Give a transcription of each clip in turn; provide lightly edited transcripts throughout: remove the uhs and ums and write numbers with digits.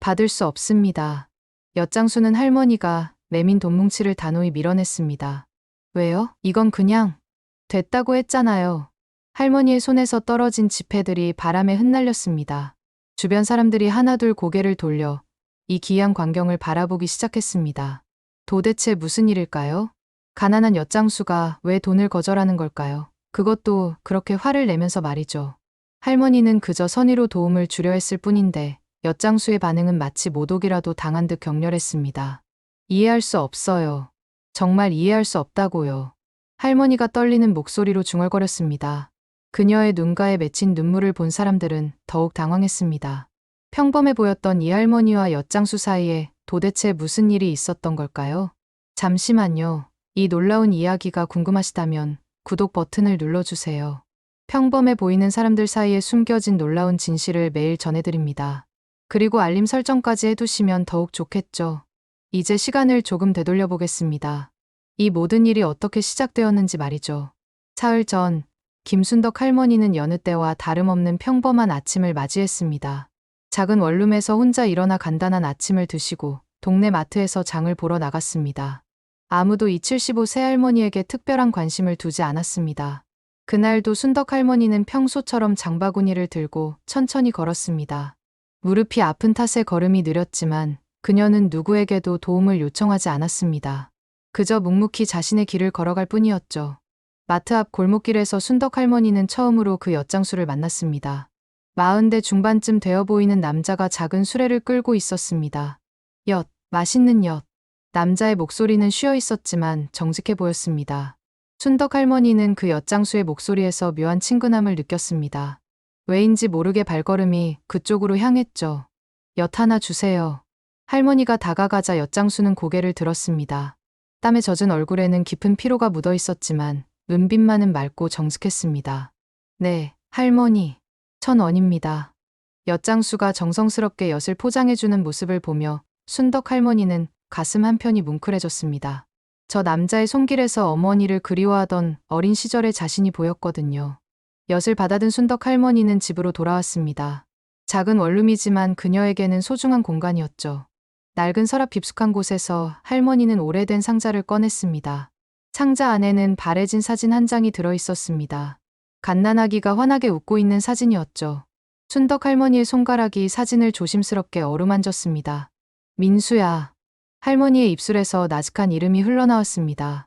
받을 수 없습니다. 엿장수는 할머니가 내민 돈뭉치를 단호히 밀어냈습니다. 왜요? 이건 그냥 됐다고 했잖아요. 할머니의 손에서 떨어진 지폐들이 바람에 흩날렸습니다. 주변 사람들이 하나둘 고개를 돌려 이 기이한 광경을 바라보기 시작했습니다. 도대체 무슨 일일까요? 가난한 엿장수가 왜 돈을 거절하는 걸까요? 그것도 그렇게 화를 내면서 말이죠. 할머니는 그저 선의로 도움을 주려 했을 뿐인데 엿장수의 반응은 마치 모독이라도 당한 듯 격렬했습니다. 이해할 수 없어요. 정말 이해할 수 없다고요. 할머니가 떨리는 목소리로 중얼거렸습니다. 그녀의 눈가에 맺힌 눈물을 본 사람들은 더욱 당황했습니다. 평범해 보였던 이 할머니와 엿장수 사이에 도대체 무슨 일이 있었던 걸까요? 잠시만요. 이 놀라운 이야기가 궁금하시다면 구독 버튼을 눌러주세요. 평범해 보이는 사람들 사이에 숨겨진 놀라운 진실을 매일 전해드립니다. 그리고 알림 설정까지 해두시면 더욱 좋겠죠. 이제 시간을 조금 되돌려 보겠습니다. 이 모든 일이 어떻게 시작되었는지 말이죠. 사흘 전, 김순덕 할머니는 여느 때와 다름없는 평범한 아침을 맞이했습니다. 작은 원룸에서 혼자 일어나 간단한 아침을 드시고 동네 마트에서 장을 보러 나갔습니다. 아무도 이 75세 할머니에게 특별한 관심을 두지 않았습니다. 그날도 순덕 할머니는 평소처럼 장바구니를 들고 천천히 걸었습니다. 무릎이 아픈 탓에 걸음이 느렸지만 그녀는 누구에게도 도움을 요청하지 않았습니다. 그저 묵묵히 자신의 길을 걸어갈 뿐이었죠. 마트 앞 골목길에서 순덕 할머니는 처음으로 그 엿장수를 만났습니다. 40대 중반쯤 되어 보이는 남자가 작은 수레를 끌고 있었습니다. 엿, 맛있는 엿. 남자의 목소리는 쉬어 있었지만 정직해 보였습니다. 순덕 할머니는 그 엿장수의 목소리에서 묘한 친근함을 느꼈습니다. 왜인지 모르게 발걸음이 그쪽으로 향했죠. 엿 하나 주세요. 할머니가 다가가자 엿장수는 고개를 들었습니다. 땀에 젖은 얼굴에는 깊은 피로가 묻어 있었지만 눈빛만은 맑고 정직했습니다. 네, 할머니. 1,000원입니다. 엿장수가 정성스럽게 엿을 포장해주는 모습을 보며 순덕 할머니는 가슴 한편이 뭉클해졌습니다. 저 남자의 손길에서 어머니를 그리워하던 어린 시절의 자신이 보였거든요. 엿을 받아든 순덕 할머니는 집으로 돌아왔습니다. 작은 원룸이지만 그녀에게는 소중한 공간이었죠. 낡은 서랍 깊숙한 곳에서 할머니는 오래된 상자를 꺼냈습니다. 상자 안에는 바래진 사진 한 장이 들어 있었습니다. 갓난아기가 환하게 웃고 있는 사진이었죠. 순덕 할머니의 손가락이 사진을 조심스럽게 어루만졌습니다. 민수야. 할머니의 입술에서 나직한 이름이 흘러나왔습니다.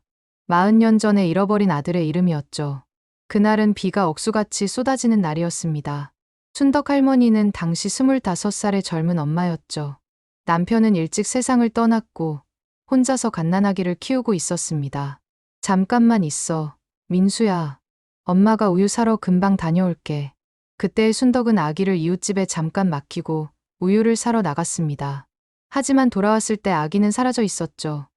40년 전에 잃어버린 아들의 이름이었죠. 그날은 비가 억수같이 쏟아지는 날이었습니다. 순덕 할머니는 당시 25살의 젊은 엄마였죠. 남편은 일찍 세상을 떠났고 혼자서 갓난아기를 키우고 있었습니다. 잠깐만 있어, 민수야. 엄마가 우유 사러 금방 다녀올게. 그때 순덕은 아기를 이웃집에 잠깐 맡기고 우유를 사러 나갔습니다. 하지만 돌아왔을 때 아기는 사라져 있었죠.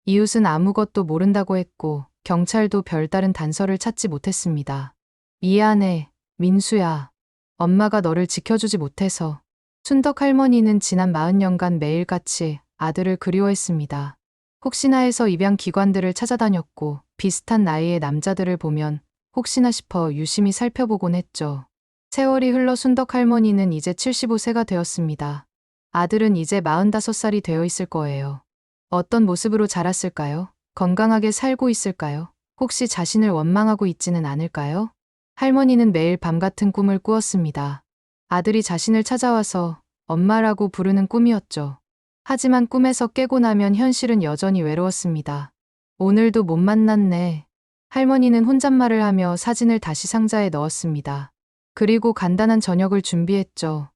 이웃은 아무것도 모른다고 했고 경찰도 별다른 단서를 찾지 못했습니다. 미안해, 민수야. 엄마가 너를 지켜주지 못해서. 순덕 할머니는 지난 40년간 매일같이 아들을 그리워했습니다. 혹시나 해서 입양기관들을 찾아다녔고 비슷한 나이의 남자들을 보면 혹시나 싶어 유심히 살펴보곤 했죠. 세월이 흘러 순덕 할머니는 이제 75세가 되었습니다. 아들은 이제 45살이 되어 있을 거예요. 어떤 모습으로 자랐을까요? 건강하게 살고 있을까요? 혹시 자신을 원망하고 있지는 않을까요? 할머니는 매일 밤 같은 꿈을 꾸었습니다. 아들이 자신을 찾아와서 엄마라고 부르는 꿈이었죠. 하지만 꿈에서 깨고 나면 현실은 여전히 외로웠습니다. 오늘도 못 만났네. 할머니는 혼잣말을 하며 사진을 다시 상자에 넣었습니다. 그리고 간단한 저녁을 준비했죠.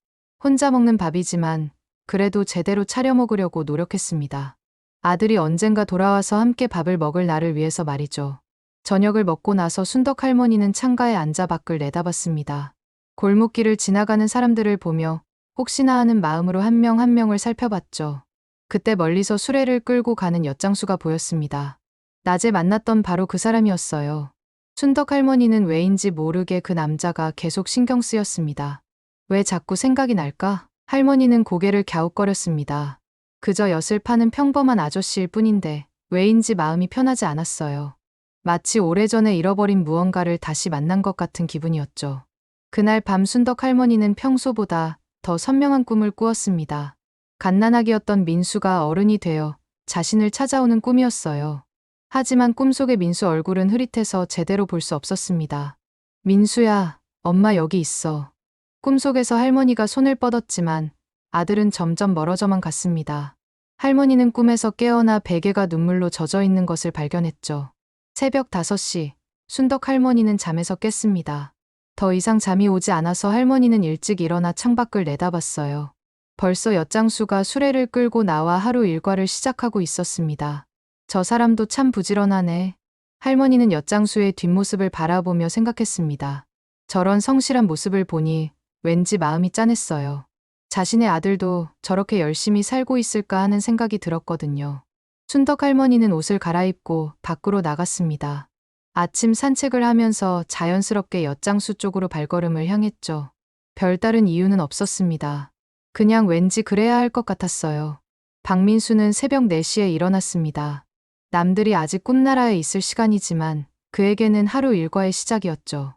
혼자 먹는 밥이지만 그래도 제대로 차려 먹으려고 노력했습니다. 아들이 언젠가 돌아와서 함께 밥을 먹을 날을 위해서 말이죠. 저녁을 먹고 나서 순덕 할머니는 창가에 앉아 밖을 내다봤습니다. 골목길을 지나가는 사람들을 보며 혹시나 하는 마음으로 한 명 한 명을 살펴봤죠. 그때 멀리서 수레를 끌고 가는 엿장수가 보였습니다. 낮에 만났던 바로 그 사람이었어요. 순덕 할머니는 왜인지 모르게 그 남자가 계속 신경 쓰였습니다. 왜 자꾸 생각이 날까? 할머니는 고개를 갸웃거렸습니다. 그저 엿을 파는 평범한 아저씨일 뿐인데 왜인지 마음이 편하지 않았어요. 마치 오래전에 잃어버린 무언가를 다시 만난 것 같은 기분이었죠. 그날 밤 순덕 할머니는 평소보다 더 선명한 꿈을 꾸었습니다. 갓난아기였던 민수가 어른이 되어 자신을 찾아오는 꿈이었어요. 하지만 꿈속의 민수 얼굴은 흐릿해서 제대로 볼 수 없었습니다. 민수야, 엄마 여기 있어. 꿈속에서 할머니가 손을 뻗었지만 아들은 점점 멀어져만 갔습니다. 할머니는 꿈에서 깨어나 베개가 눈물로 젖어 있는 것을 발견했죠. 새벽 5시, 순덕 할머니는 잠에서 깼습니다. 더 이상 잠이 오지 않아서 할머니는 일찍 일어나 창밖을 내다봤어요. 벌써 엿장수가 수레를 끌고 나와 하루 일과를 시작하고 있었습니다. 저 사람도 참 부지런하네. 할머니는 엿장수의 뒷모습을 바라보며 생각했습니다. 저런 성실한 모습을 보니 왠지 마음이 짠했어요. 자신의 아들도 저렇게 열심히 살고 있을까 하는 생각이 들었거든요. 순덕 할머니는 옷을 갈아입고 밖으로 나갔습니다. 아침 산책을 하면서 자연스럽게 엿장수 쪽으로 발걸음을 향했죠. 별다른 이유는 없었습니다. 그냥 왠지 그래야 할 것 같았어요. 박민수는 새벽 4시에 일어났습니다. 남들이 아직 꿈나라에 있을 시간이지만 그에게는 하루 일과의 시작이었죠.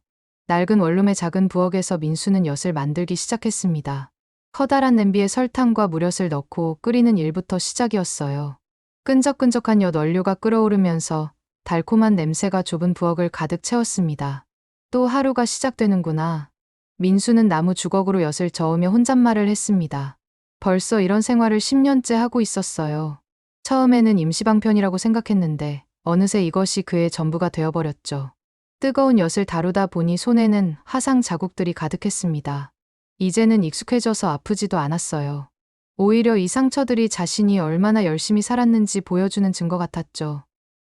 낡은 원룸의 작은 부엌에서 민수는 엿을 만들기 시작했습니다. 커다란 냄비에 설탕과 무릇을 넣고 끓이는 일부터 시작이었어요. 끈적끈적한 엿 원료가 끓어오르면서 달콤한 냄새가 좁은 부엌을 가득 채웠습니다. 또 하루가 시작되는구나. 민수는 나무 주걱으로 엿을 저으며 혼잣말을 했습니다. 벌써 이런 생활을 10년째 하고 있었어요. 처음에는 임시방편이라고 생각했는데 어느새 이것이 그의 전부가 되어버렸죠. 뜨거운 엿을 다루다 보니 손에는 화상 자국들이 가득했습니다. 이제는 익숙해져서 아프지도 않았어요. 오히려 이 상처들이 자신이 얼마나 열심히 살았는지 보여주는 증거 같았죠.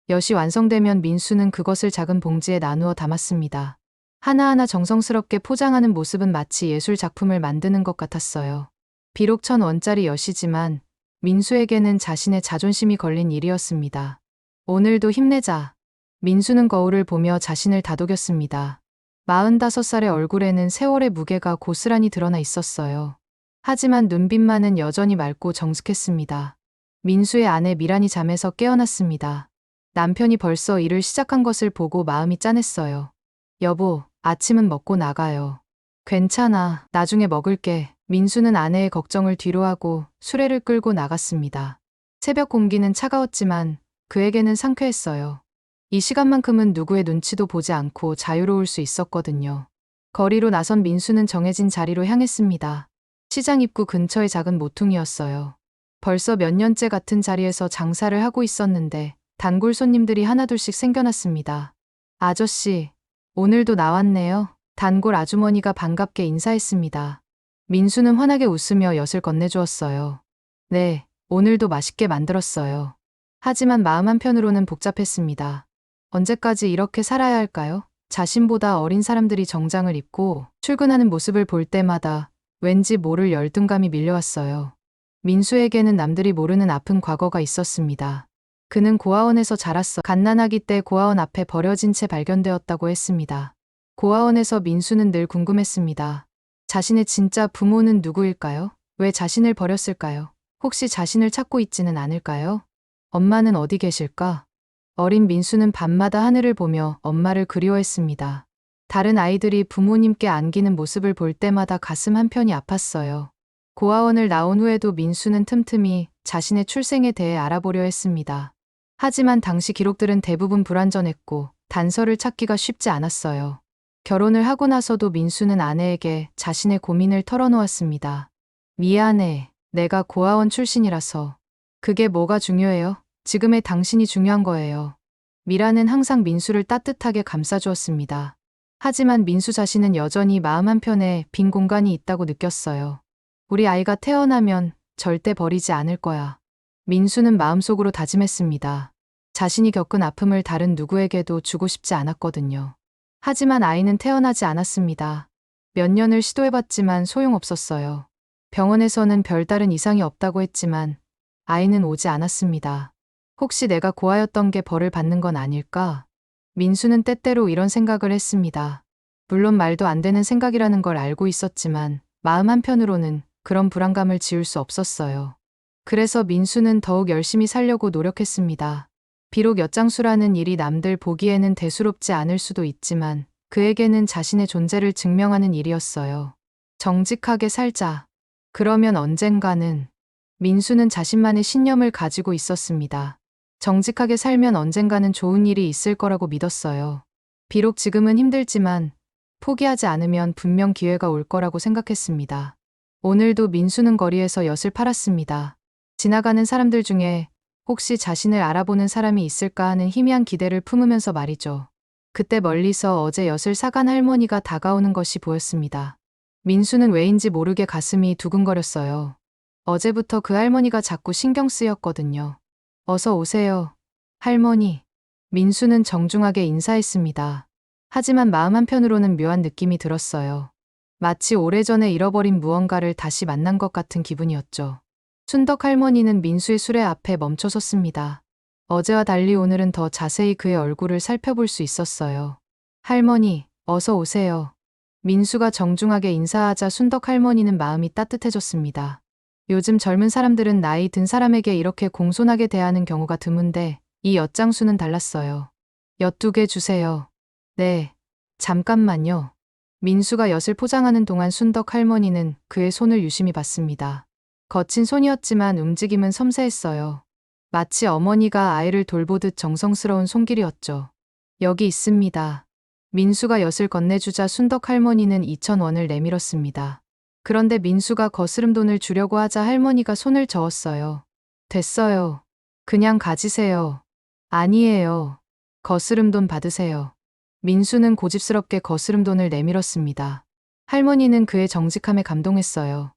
엿이 완성되면 민수는 그것을 작은 봉지에 나누어 담았습니다. 하나하나 정성스럽게 포장하는 모습은 마치 예술 작품을 만드는 것 같았어요. 비록 1,000원짜리 엿이지만 민수에게는 자신의 자존심이 걸린 일이었습니다. 오늘도 힘내자. 민수는 거울을 보며 자신을 다독였습니다. 45살의 얼굴에는 세월의 무게가 고스란히 드러나 있었어요. 하지만 눈빛만은 여전히 맑고 정숙했습니다. 민수의 아내 미란이 잠에서 깨어났습니다. 남편이 벌써 일을 시작한 것을 보고 마음이 짠했어요. 여보, 아침은 먹고 나가요. 괜찮아, 나중에 먹을게. 민수는 아내의 걱정을 뒤로하고 수레를 끌고 나갔습니다. 새벽 공기는 차가웠지만 그에게는 상쾌했어요. 이 시간만큼은 누구의 눈치도 보지 않고 자유로울 수 있었거든요. 거리로 나선 민수는 정해진 자리로 향했습니다. 시장 입구 근처의 작은 모퉁이였어요. 벌써 몇 년째 같은 자리에서 장사를 하고 있었는데 단골 손님들이 하나둘씩 생겨났습니다. 아저씨, 오늘도 나왔네요. 단골 아주머니가 반갑게 인사했습니다. 민수는 환하게 웃으며 엿을 건네주었어요. 네, 오늘도 맛있게 만들었어요. 하지만 마음 한편으로는 복잡했습니다. 언제까지 이렇게 살아야 할까요? 자신보다 어린 사람들이 정장을 입고 출근하는 모습을 볼 때마다 왠지 모를 열등감이 밀려왔어요. 민수에게는 남들이 모르는 아픈 과거가 있었습니다. 그는 고아원에서 자랐어. 갓난아기 때 고아원 앞에 버려진 채 발견되었다고 했습니다. 고아원에서 민수는 늘 궁금했습니다. 자신의 진짜 부모는 누구일까요? 왜 자신을 버렸을까요? 혹시 자신을 찾고 있지는 않을까요? 엄마는 어디 계실까? 어린 민수는 밤마다 하늘을 보며 엄마를 그리워했습니다. 다른 아이들이 부모님께 안기는 모습을 볼 때마다 가슴 한편이 아팠어요. 고아원을 나온 후에도 민수는 틈틈이 자신의 출생에 대해 알아보려 했습니다. 하지만 당시 기록들은 대부분 불완전했고 단서를 찾기가 쉽지 않았어요. 결혼을 하고 나서도 민수는 아내에게 자신의 고민을 털어놓았습니다. 미안해. 내가 고아원 출신이라서. 그게 뭐가 중요해요? 지금의 당신이 중요한 거예요. 미라는 항상 민수를 따뜻하게 감싸주었습니다. 하지만 민수 자신은 여전히 마음 한편에 빈 공간이 있다고 느꼈어요. 우리 아이가 태어나면 절대 버리지 않을 거야. 민수는 마음속으로 다짐했습니다. 자신이 겪은 아픔을 다른 누구에게도 주고 싶지 않았거든요. 하지만 아이는 태어나지 않았습니다. 몇 년을 시도해봤지만 소용없었어요. 병원에서는 별다른 이상이 없다고 했지만 아이는 오지 않았습니다. 혹시 내가 고아였던 게 벌을 받는 건 아닐까? 민수는 때때로 이런 생각을 했습니다. 물론 말도 안 되는 생각이라는 걸 알고 있었지만 마음 한편으로는 그런 불안감을 지울 수 없었어요. 그래서 민수는 더욱 열심히 살려고 노력했습니다. 비록 엿장수라는 일이 남들 보기에는 대수롭지 않을 수도 있지만 그에게는 자신의 존재를 증명하는 일이었어요. 정직하게 살자. 그러면 언젠가는 민수는 자신만의 신념을 가지고 있었습니다. 정직하게 살면 언젠가는 좋은 일이 있을 거라고 믿었어요. 비록 지금은 힘들지만 포기하지 않으면 분명 기회가 올 거라고 생각했습니다. 오늘도 민수는 거리에서 엿을 팔았습니다. 지나가는 사람들 중에 혹시 자신을 알아보는 사람이 있을까 하는 희미한 기대를 품으면서 말이죠. 그때 멀리서 어제 엿을 사간 할머니가 다가오는 것이 보였습니다. 민수는 왜인지 모르게 가슴이 두근거렸어요. 어제부터 그 할머니가 자꾸 신경 쓰였거든요. 어서 오세요, 할머니. 민수는 정중하게 인사했습니다. 하지만 마음 한편으로는 묘한 느낌이 들었어요. 마치 오래전에 잃어버린 무언가를 다시 만난 것 같은 기분이었죠. 순덕 할머니는 민수의 수레 앞에 멈춰섰습니다. 어제와 달리 오늘은 더 자세히 그의 얼굴을 살펴볼 수 있었어요. 할머니, 어서 오세요. 민수가 정중하게 인사하자 순덕 할머니는 마음이 따뜻해졌습니다. 요즘 젊은 사람들은 나이 든 사람에게 이렇게 공손하게 대하는 경우가 드문데 이 엿장수는 달랐어요. 엿 2개 주세요. 네, 잠깐만요. 민수가 엿을 포장하는 동안 순덕 할머니는 그의 손을 유심히 봤습니다. 거친 손이었지만 움직임은 섬세했어요. 마치 어머니가 아이를 돌보듯 정성스러운 손길이었죠. 여기 있습니다. 민수가 엿을 건네주자 순덕 할머니는 2,000원을 내밀었습니다. 그런데 민수가 거스름돈을 주려고 하자 할머니가 손을 저었어요. 됐어요. 그냥 가지세요. 아니에요. 거스름돈 받으세요. 민수는 고집스럽게 거스름돈을 내밀었습니다. 할머니는 그의 정직함에 감동했어요.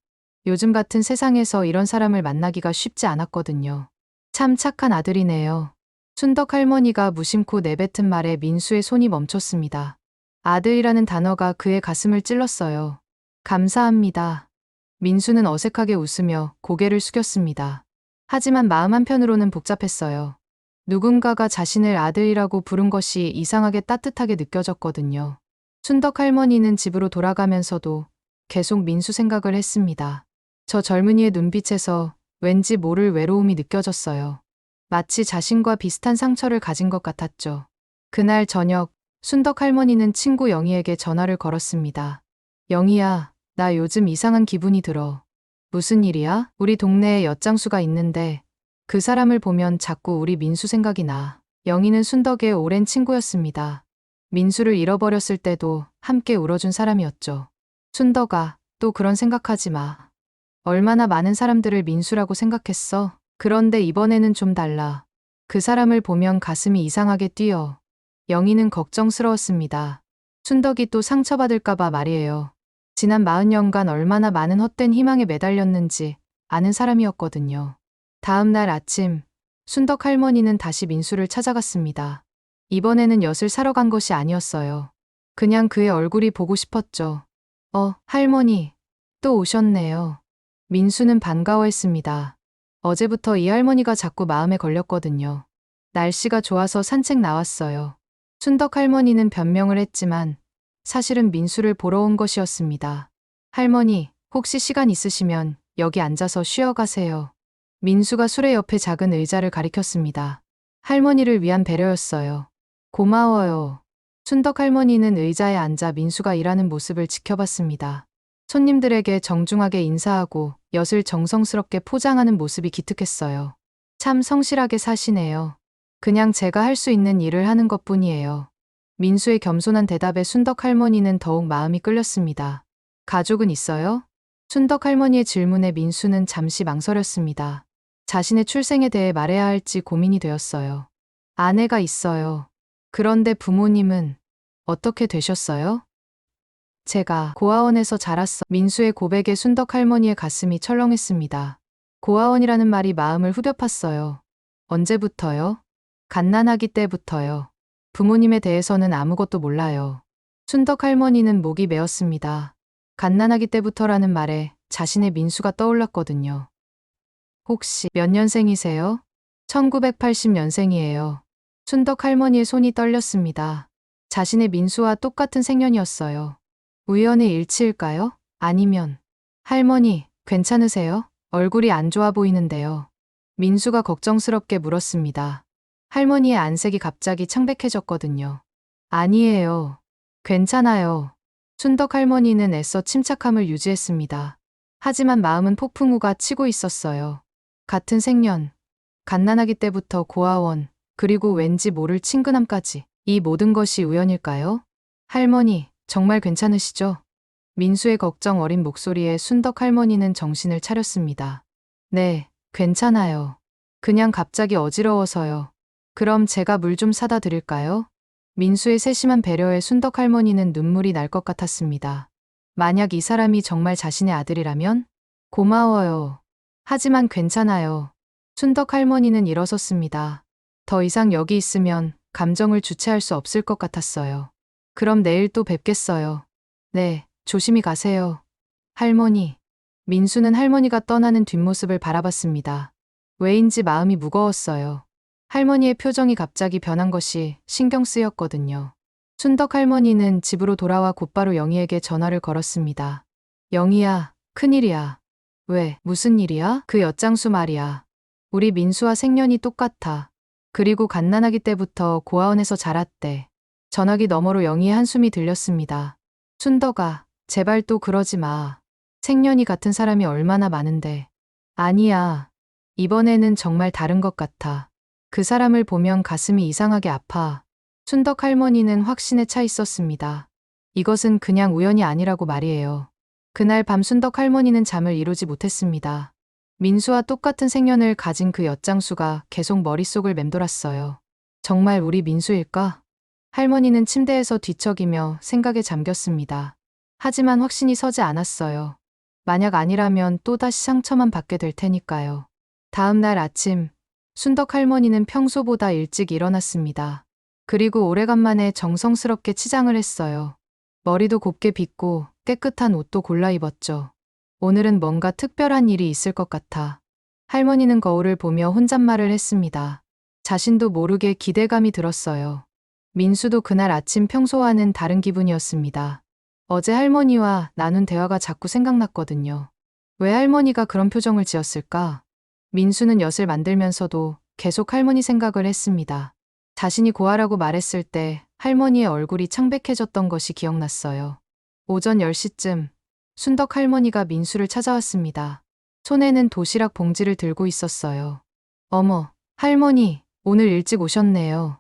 요즘 같은 세상에서 이런 사람을 만나기가 쉽지 않았거든요. 참 착한 아들이네요. 순덕 할머니가 무심코 내뱉은 말에 민수의 손이 멈췄습니다. 아들이라는 단어가 그의 가슴을 찔렀어요. 감사합니다. 민수는 어색하게 웃으며 고개를 숙였습니다. 하지만 마음 한편으로는 복잡했어요. 누군가가 자신을 아들이라고 부른 것이 이상하게 따뜻하게 느껴졌거든요. 순덕 할머니는 집으로 돌아가면서도 계속 민수 생각을 했습니다. 저 젊은이의 눈빛에서 왠지 모를 외로움이 느껴졌어요. 마치 자신과 비슷한 상처를 가진 것 같았죠. 그날 저녁, 순덕 할머니는 친구 영희에게 전화를 걸었습니다. 영희야, 나 요즘 이상한 기분이 들어. 무슨 일이야? 우리 동네에 엿장수가 있는데 그 사람을 보면 자꾸 우리 민수 생각이 나. 영희는 순덕의 오랜 친구였습니다. 민수를 잃어버렸을 때도 함께 울어준 사람이었죠. 순덕아, 또 그런 생각하지 마. 얼마나 많은 사람들을 민수라고 생각했어? 그런데 이번에는 좀 달라. 그 사람을 보면 가슴이 이상하게 뛰어. 영희는 걱정스러웠습니다. 순덕이 또 상처받을까봐 말이에요. 지난 40년간 얼마나 많은 헛된 희망에 매달렸는지 아는 사람이었거든요. 다음 날 아침, 순덕 할머니는 다시 민수를 찾아갔습니다. 이번에는 엿을 사러 간 것이 아니었어요. 그냥 그의 얼굴이 보고 싶었죠. 할머니, 또 오셨네요. 민수는 반가워했습니다. 어제부터 이 할머니가 자꾸 마음에 걸렸거든요. 날씨가 좋아서 산책 나왔어요. 순덕 할머니는 변명을 했지만 사실은 민수를 보러 온 것이었습니다. 할머니, 혹시 시간 있으시면 여기 앉아서 쉬어가세요. 민수가 수레 옆에 작은 의자를 가리켰습니다. 할머니를 위한 배려였어요. 고마워요. 순덕 할머니는 의자에 앉아 민수가 일하는 모습을 지켜봤습니다. 손님들에게 정중하게 인사하고 엿을 정성스럽게 포장하는 모습이 기특했어요. 참 성실하게 사시네요. 그냥 제가 할 수 있는 일을 하는 것뿐이에요. 민수의 겸손한 대답에 순덕 할머니는 더욱 마음이 끌렸습니다. 가족은 있어요? 순덕 할머니의 질문에 민수는 잠시 망설였습니다. 자신의 출생에 대해 말해야 할지 고민이 되었어요. 아내가 있어요. 그런데 부모님은 어떻게 되셨어요? 제가 고아원에서 자랐어. 민수의 고백에 순덕 할머니의 가슴이 철렁했습니다. 고아원이라는 말이 마음을 후벼 팠어요. 언제부터요? 갓난아기 때부터요. 부모님에 대해서는 아무것도 몰라요. 순덕 할머니는 목이 메었습니다. 갓난아기 때부터라는 말에 자신의 민수가 떠올랐거든요. 혹시 몇 년생이세요? 1980년생이에요. 순덕 할머니의 손이 떨렸습니다. 자신의 민수와 똑같은 생년이었어요. 우연의 일치일까요? 아니면 할머니, 괜찮으세요? 얼굴이 안 좋아 보이는데요. 민수가 걱정스럽게 물었습니다. 할머니의 안색이 갑자기 창백해졌거든요. 아니에요. 괜찮아요. 순덕 할머니는 애써 침착함을 유지했습니다. 하지만 마음은 폭풍우가 치고 있었어요. 같은 생년, 갓난아기 때부터 고아원, 그리고 왠지 모를 친근함까지. 이 모든 것이 우연일까요? 할머니, 정말 괜찮으시죠? 민수의 걱정 어린 목소리에 순덕 할머니는 정신을 차렸습니다. 네, 괜찮아요. 그냥 갑자기 어지러워서요. 그럼 제가 물 좀 사다 드릴까요? 민수의 세심한 배려에 순덕 할머니는 눈물이 날 것 같았습니다. 만약 이 사람이 정말 자신의 아들이라면? 고마워요. 하지만 괜찮아요. 순덕 할머니는 일어섰습니다. 더 이상 여기 있으면 감정을 주체할 수 없을 것 같았어요. 그럼 내일 또 뵙겠어요. 네, 조심히 가세요. 할머니. 민수는 할머니가 떠나는 뒷모습을 바라봤습니다. 왜인지 마음이 무거웠어요. 할머니의 표정이 갑자기 변한 것이 신경 쓰였거든요. 순덕 할머니는 집으로 돌아와 곧바로 영희에게 전화를 걸었습니다. 영희야, 큰일이야. 왜, 무슨 일이야? 그 엿장수 말이야. 우리 민수와 생년이 똑같아. 그리고 갓난아기 때부터 고아원에서 자랐대. 전화기 너머로 영희의 한숨이 들렸습니다. 순덕아, 제발 또 그러지 마. 생년이 같은 사람이 얼마나 많은데. 아니야. 이번에는 정말 다른 것 같아. 그 사람을 보면 가슴이 이상하게 아파. 순덕 할머니는 확신에 차 있었습니다. 이것은 그냥 우연이 아니라고 말이에요. 그날 밤 순덕 할머니는 잠을 이루지 못했습니다. 민수와 똑같은 생년을 가진 그 엿장수가 계속 머릿속을 맴돌았어요. 정말 우리 민수일까? 할머니는 침대에서 뒤척이며 생각에 잠겼습니다. 하지만 확신이 서지 않았어요. 만약 아니라면 또다시 상처만 받게 될 테니까요. 다음 날 아침, 순덕 할머니는 평소보다 일찍 일어났습니다. 그리고 오래간만에 정성스럽게 치장을 했어요. 머리도 곱게 빗고 깨끗한 옷도 골라 입었죠. 오늘은 뭔가 특별한 일이 있을 것 같아. 할머니는 거울을 보며 혼잣말을 했습니다. 자신도 모르게 기대감이 들었어요. 민수도 그날 아침 평소와는 다른 기분이었습니다. 어제 할머니와 나눈 대화가 자꾸 생각났거든요. 왜 할머니가 그런 표정을 지었을까? 민수는 엿을 만들면서도 계속 할머니 생각을 했습니다. 자신이 고아라고 말했을 때 할머니의 얼굴이 창백해졌던 것이 기억났어요. 오전 10시쯤 순덕 할머니가 민수를 찾아왔습니다. 손에는 도시락 봉지를 들고 있었어요. 어머, 할머니, 오늘 일찍 오셨네요.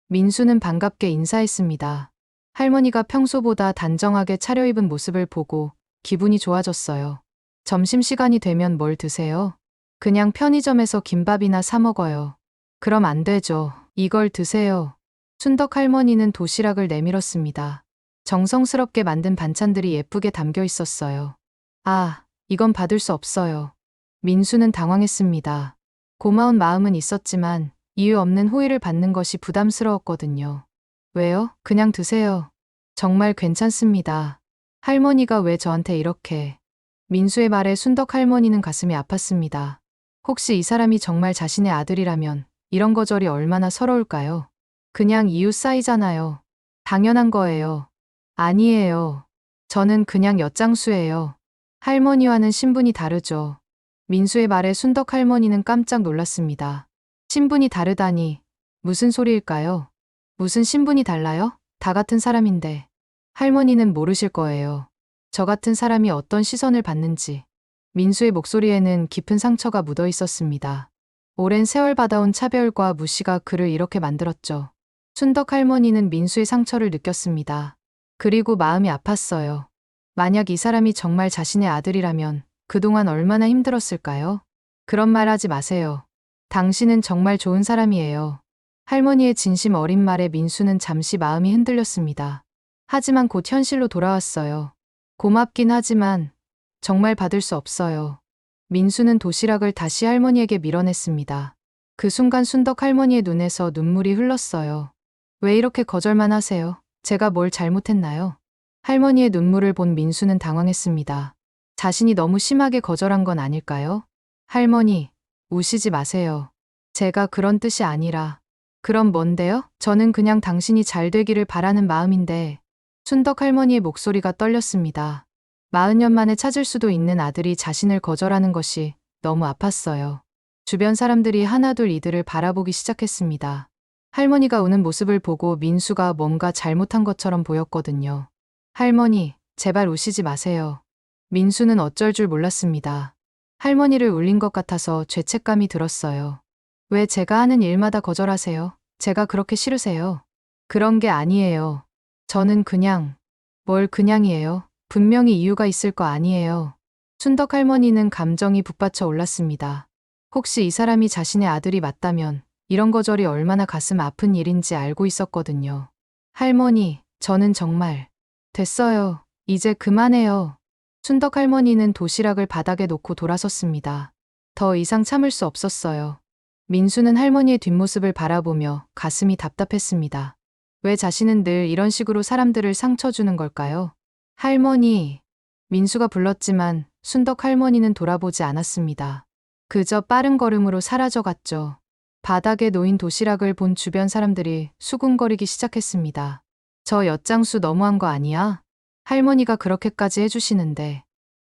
민수는 반갑게 인사했습니다. 할머니가 평소보다 단정하게 차려입은 모습을 보고 기분이 좋아졌어요. 점심시간이 되면 뭘 드세요? 그냥 편의점에서 김밥이나 사 먹어요. 그럼 안 되죠. 이걸 드세요. 순덕 할머니는 도시락을 내밀었습니다. 정성스럽게 만든 반찬들이 예쁘게 담겨 있었어요. 아, 이건 받을 수 없어요. 민수는 당황했습니다. 고마운 마음은 있었지만 이유 없는 호의를 받는 것이 부담스러웠거든요. 왜요? 그냥 드세요. 정말 괜찮습니다. 할머니가 왜 저한테 이렇게. 민수의 말에 순덕 할머니는 가슴이 아팠습니다. 혹시 이 사람이 정말 자신의 아들이라면 이런 거절이 얼마나 서러울까요? 그냥 이웃 사이잖아요. 당연한 거예요. 아니에요. 저는 그냥 엿장수예요. 할머니와는 신분이 다르죠. 민수의 말에 순덕 할머니는 깜짝 놀랐습니다. 신분이 다르다니 무슨 소리일까요? 무슨 신분이 달라요? 다 같은 사람인데. 할머니는 모르실 거예요. 저 같은 사람이 어떤 시선을 받는지. 민수의 목소리에는 깊은 상처가 묻어 있었습니다. 오랜 세월 받아온 차별과 무시가 그를 이렇게 만들었죠. 순덕 할머니는 민수의 상처를 느꼈습니다. 그리고 마음이 아팠어요. 만약 이 사람이 정말 자신의 아들이라면 그동안 얼마나 힘들었을까요? 그런 말 하지 마세요. 당신은 정말 좋은 사람이에요. 할머니의 진심 어린 말에 민수는 잠시 마음이 흔들렸습니다. 하지만 곧 현실로 돌아왔어요. 고맙긴 하지만 정말 받을 수 없어요. 민수는 도시락을 다시 할머니에게 밀어냈습니다. 그 순간 순덕 할머니의 눈에서 눈물이 흘렀어요. 왜 이렇게 거절만 하세요? 제가 뭘 잘못했나요? 할머니의 눈물을 본 민수는 당황했습니다. 자신이 너무 심하게 거절한 건 아닐까요? 할머니, 우시지 마세요. 제가 그런 뜻이 아니라. 그럼 뭔데요? 저는 그냥 당신이 잘 되기를 바라는 마음인데. 순덕 할머니의 목소리가 떨렸습니다. 40년 만에 찾을 수도 있는 아들이 자신을 거절하는 것이 너무 아팠어요. 주변 사람들이 하나둘 이들을 바라보기 시작했습니다. 할머니가 우는 모습을 보고 민수가 뭔가 잘못한 것처럼 보였거든요. 할머니, 제발 우시지 마세요. 민수는 어쩔 줄 몰랐습니다. 할머니를 울린 것 같아서 죄책감이 들었어요. 왜 제가 하는 일마다 거절하세요? 제가 그렇게 싫으세요? 그런 게 아니에요. 저는 그냥, 뭘 그냥이에요. 분명히 이유가 있을 거 아니에요. 순덕 할머니는 감정이 북받쳐 올랐습니다. 혹시 이 사람이 자신의 아들이 맞다면 이런 거절이 얼마나 가슴 아픈 일인지 알고 있었거든요. 할머니, 저는 정말 됐어요. 이제 그만해요. 순덕 할머니는 도시락을 바닥에 놓고 돌아섰습니다. 더 이상 참을 수 없었어요. 민수는 할머니의 뒷모습을 바라보며 가슴이 답답했습니다. 왜 자신은 늘 이런 식으로 사람들을 상처 주는 걸까요? 할머니, 민수가 불렀지만 순덕 할머니는 돌아보지 않았습니다. 그저 빠른 걸음으로 사라져갔죠. 바닥에 놓인 도시락을 본 주변 사람들이 수군거리기 시작했습니다. 저 엿장수 너무한 거 아니야? 할머니가 그렇게까지 해주시는데.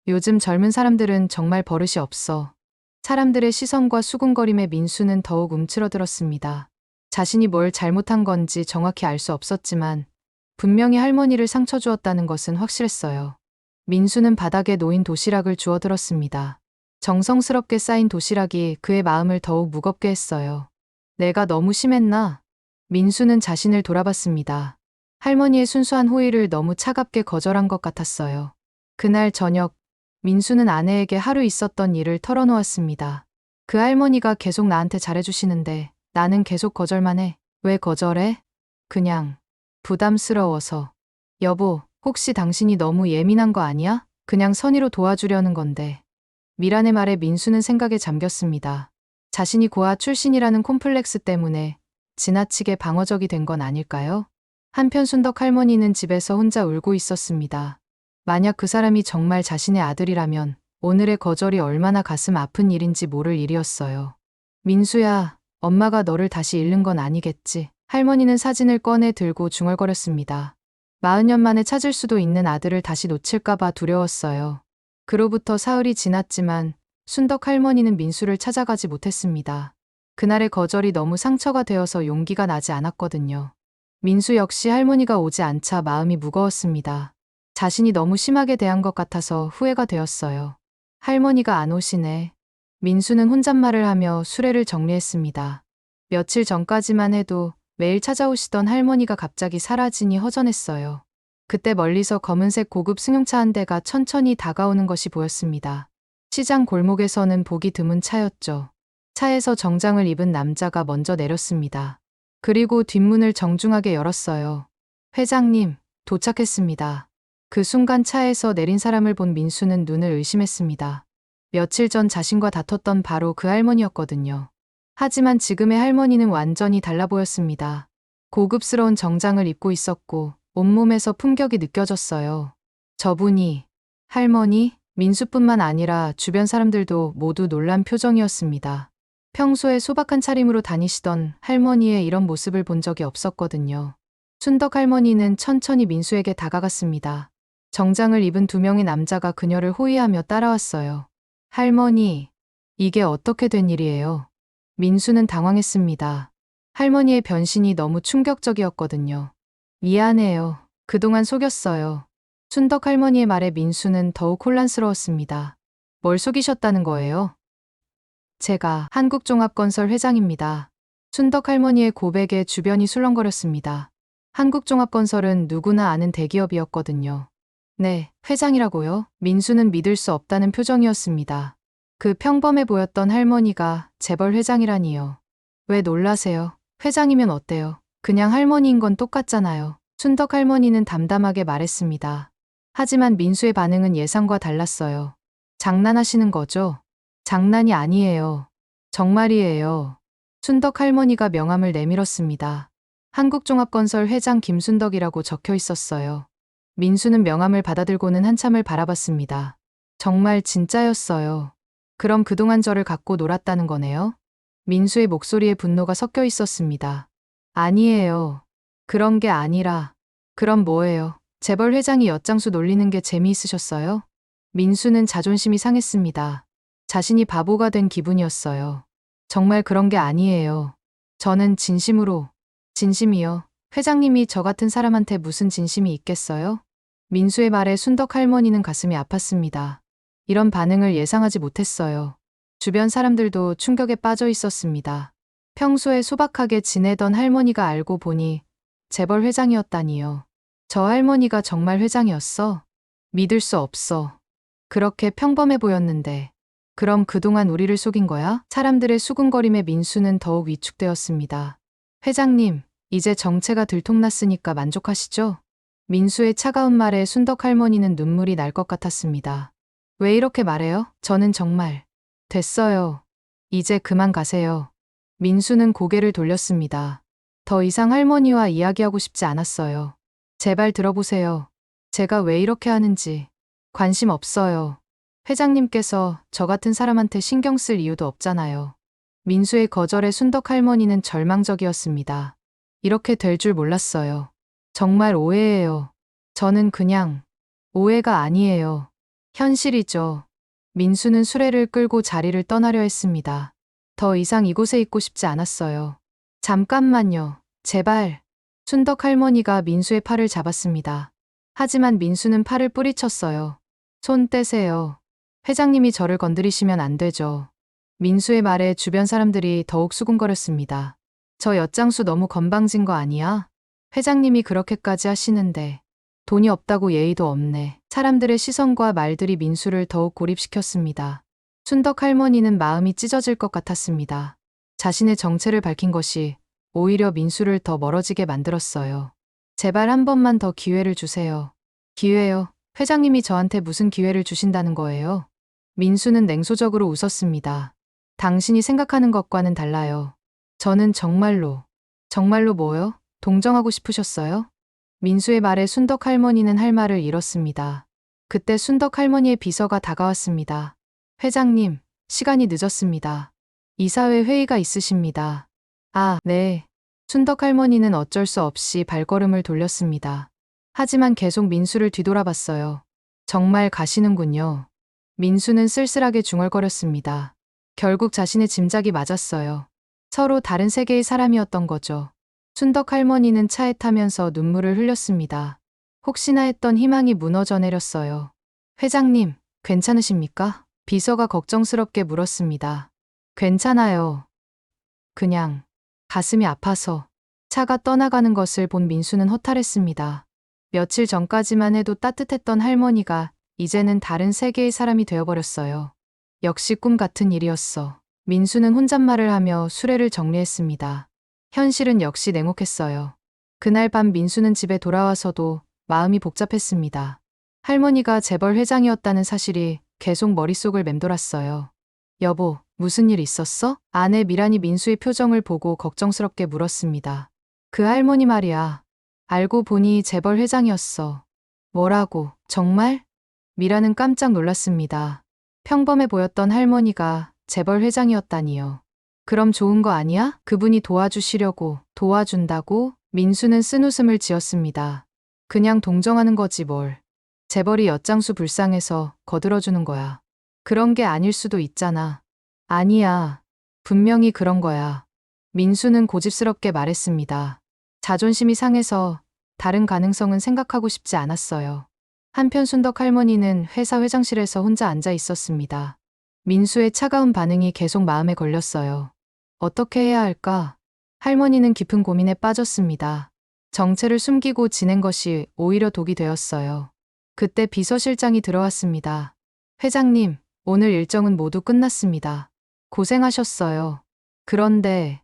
요즘 젊은 사람들은 정말 버릇이 없어. 사람들의 시선과 수군거림에 민수는 더욱 움츠러들었습니다. 자신이 뭘 잘못한 건지 정확히 알 수 없었지만 분명히 할머니를 상처 주었다는 것은 확실했어요. 민수는 바닥에 놓인 도시락을 주워들었습니다. 정성스럽게 쌓인 도시락이 그의 마음을 더욱 무겁게 했어요. 내가 너무 심했나? 민수는 자신을 돌아봤습니다. 할머니의 순수한 호의를 너무 차갑게 거절한 것 같았어요. 그날 저녁, 민수는 아내에게 하루 있었던 일을 털어놓았습니다. 그 할머니가 계속 나한테 잘해주시는데 나는 계속 거절만 해. 왜 거절해? 그냥 부담스러워서. 여보, 혹시 당신이 너무 예민한 거 아니야? 그냥 선의로 도와주려는 건데. 미란의 말에 민수는 생각에 잠겼습니다. 자신이 고아 출신이라는 콤플렉스 때문에 지나치게 방어적이 된 건 아닐까요? 한편 순덕 할머니는 집에서 혼자 울고 있었습니다. 만약 그 사람이 정말 자신의 아들이라면 오늘의 거절이 얼마나 가슴 아픈 일인지 모를 일이었어요. 민수야, 엄마가 너를 다시 잃는 건 아니겠지. 할머니는 사진을 꺼내 들고 중얼거렸습니다. 40년 만에 찾을 수도 있는 아들을 다시 놓칠까봐 두려웠어요. 그로부터 사흘이 지났지만 순덕 할머니는 민수를 찾아가지 못했습니다. 그날의 거절이 너무 상처가 되어서 용기가 나지 않았거든요. 민수 역시 할머니가 오지 않자 마음이 무거웠습니다. 자신이 너무 심하게 대한 것 같아서 후회가 되었어요. 할머니가 안 오시네. 민수는 혼잣말을 하며 수레를 정리했습니다. 며칠 전까지만 해도 매일 찾아오시던 할머니가 갑자기 사라지니 허전했어요. 그때 멀리서 검은색 고급 승용차 한 대가 천천히 다가오는 것이 보였습니다. 시장 골목에서는 보기 드문 차였죠. 차에서 정장을 입은 남자가 먼저 내렸습니다. 그리고 뒷문을 정중하게 열었어요. 회장님, 도착했습니다. 그 순간 차에서 내린 사람을 본 민수는 눈을 의심했습니다. 며칠 전 자신과 다퉜던 바로 그 할머니였거든요. 하지만 지금의 할머니는 완전히 달라 보였습니다. 고급스러운 정장을 입고 있었고 온몸에서 품격이 느껴졌어요. 저분이 할머니? 민수뿐만 아니라 주변 사람들도 모두 놀란 표정이었습니다. 평소에 소박한 차림으로 다니시던 할머니의 이런 모습을 본 적이 없었거든요. 순덕 할머니는 천천히 민수에게 다가갔습니다. 정장을 입은 두 명의 남자가 그녀를 호위하며 따라왔어요. 할머니, 이게 어떻게 된 일이에요? 민수는 당황했습니다. 할머니의 변신이 너무 충격적이었거든요. 미안해요. 그동안 속였어요. 순덕 할머니의 말에 민수는 더욱 혼란스러웠습니다. 뭘 속이셨다는 거예요? 제가 한국종합건설 회장입니다. 순덕 할머니의 고백에 주변이 술렁거렸습니다. 한국종합건설은 누구나 아는 대기업이었거든요. 네, 회장이라고요? 민수는 믿을 수 없다는 표정이었습니다. 그 평범해 보였던 할머니가 재벌 회장이라니요. 왜 놀라세요? 회장이면 어때요? 그냥 할머니인 건 똑같잖아요. 순덕 할머니는 담담하게 말했습니다. 하지만 민수의 반응은 예상과 달랐어요. 장난하시는 거죠? 장난이 아니에요. 정말이에요. 순덕 할머니가 명함을 내밀었습니다. 한국종합건설 회장 김순덕이라고 적혀 있었어요. 민수는 명함을 받아들고는 한참을 바라봤습니다. 정말 진짜였어요. 그럼 그동안 저를 갖고 놀았다는 거네요? 민수의 목소리에 분노가 섞여 있었습니다. 아니에요. 그런 게 아니라. 그럼 뭐예요? 재벌 회장이 엿장수 놀리는 게 재미있으셨어요? 민수는 자존심이 상했습니다. 자신이 바보가 된 기분이었어요. 정말 그런 게 아니에요. 저는 진심이요. 회장님이 저 같은 사람한테 무슨 진심이 있겠어요? 민수의 말에 순덕 할머니는 가슴이 아팠습니다. 이런 반응을 예상하지 못했어요. 주변 사람들도 충격에 빠져 있었습니다. 평소에 소박하게 지내던 할머니가 알고 보니 재벌 회장이었다니요. 저 할머니가 정말 회장이었어? 믿을 수 없어. 그렇게 평범해 보였는데. 그럼 그동안 우리를 속인 거야? 사람들의 수군거림에 민수는 더욱 위축되었습니다. 회장님, 이제 정체가 들통났으니까 만족하시죠? 민수의 차가운 말에 순덕 할머니는 눈물이 날 것 같았습니다. 왜 이렇게 말해요? 저는 정말. 됐어요. 이제 그만 가세요. 민수는 고개를 돌렸습니다. 더 이상 할머니와 이야기하고 싶지 않았어요. 제발 들어보세요. 제가 왜 이렇게 하는지. 관심 없어요. 회장님께서 저 같은 사람한테 신경 쓸 이유도 없잖아요. 민수의 거절에 순덕 할머니는 절망적이었습니다. 이렇게 될 줄 몰랐어요. 정말 오해예요. 저는 그냥 오해가 아니에요. 현실이죠. 민수는 수레를 끌고 자리를 떠나려 했습니다. 더 이상 이곳에 있고 싶지 않았어요. 잠깐만요. 제발. 순덕 할머니가 민수의 팔을 잡았습니다. 하지만 민수는 팔을 뿌리쳤어요. 손 떼세요. 회장님이 저를 건드리시면 안 되죠. 민수의 말에 주변 사람들이 더욱 수군거렸습니다. 저 엿장수 너무 건방진 거 아니야? 회장님이 그렇게까지 하시는데. 돈이 없다고 예의도 없네. 사람들의 시선과 말들이 민수를 더욱 고립시켰습니다. 순덕 할머니는 마음이 찢어질 것 같았습니다. 자신의 정체를 밝힌 것이 오히려 민수를 더 멀어지게 만들었어요. 제발 한 번만 더 기회를 주세요. 기회요? 회장님이 저한테 무슨 기회를 주신다는 거예요? 민수는 냉소적으로 웃었습니다. 당신이 생각하는 것과는 달라요. 저는 정말로 뭐요? 동정하고 싶으셨어요? 민수의 말에 순덕 할머니는 할 말을 잃었습니다. 그때 순덕 할머니의 비서가 다가왔습니다. 회장님, 시간이 늦었습니다. 이사회 회의가 있으십니다. 아, 네. 순덕 할머니는 어쩔 수 없이 발걸음을 돌렸습니다. 하지만 계속 민수를 뒤돌아봤어요. 정말 가시는군요. 민수는 쓸쓸하게 중얼거렸습니다. 결국 자신의 짐작이 맞았어요. 서로 다른 세계의 사람이었던 거죠. 순덕 할머니는 차에 타면서 눈물을 흘렸습니다. 혹시나 했던 희망이 무너져 내렸어요. 회장님, 괜찮으십니까? 비서가 걱정스럽게 물었습니다. 괜찮아요. 그냥 가슴이 아파서. 차가 떠나가는 것을 본 민수는 허탈했습니다. 며칠 전까지만 해도 따뜻했던 할머니가 이제는 다른 세계의 사람이 되어버렸어요. 역시 꿈 같은 일이었어. 민수는 혼잣말을 하며 수레를 정리했습니다. 현실은 역시 냉혹했어요. 그날 밤 민수는 집에 돌아와서도 마음이 복잡했습니다. 할머니가 재벌 회장이었다는 사실이 계속 머릿속을 맴돌았어요. 여보, 무슨 일 있었어? 아내 미란이 민수의 표정을 보고 걱정스럽게 물었습니다. 그 할머니 말이야. 알고 보니 재벌 회장이었어. 뭐라고? 정말? 미란은 깜짝 놀랐습니다. 평범해 보였던 할머니가 재벌 회장이었다니요. 그럼 좋은 거 아니야? 그분이 도와주시려고. 도와준다고? 민수는 쓴웃음을 지었습니다. 그냥 동정하는 거지 뭘. 재벌이 엿장수 불쌍해서 거들어주는 거야. 그런 게 아닐 수도 있잖아. 아니야. 분명히 그런 거야. 민수는 고집스럽게 말했습니다. 자존심이 상해서 다른 가능성은 생각하고 싶지 않았어요. 한편 순덕 할머니는 회사 회장실에서 혼자 앉아 있었습니다. 민수의 차가운 반응이 계속 마음에 걸렸어요. 어떻게 해야 할까? 할머니는 깊은 고민에 빠졌습니다. 정체를 숨기고 지낸 것이 오히려 독이 되었어요. 그때 비서실장이 들어왔습니다. 회장님, 오늘 일정은 모두 끝났습니다. 고생하셨어요. 그런데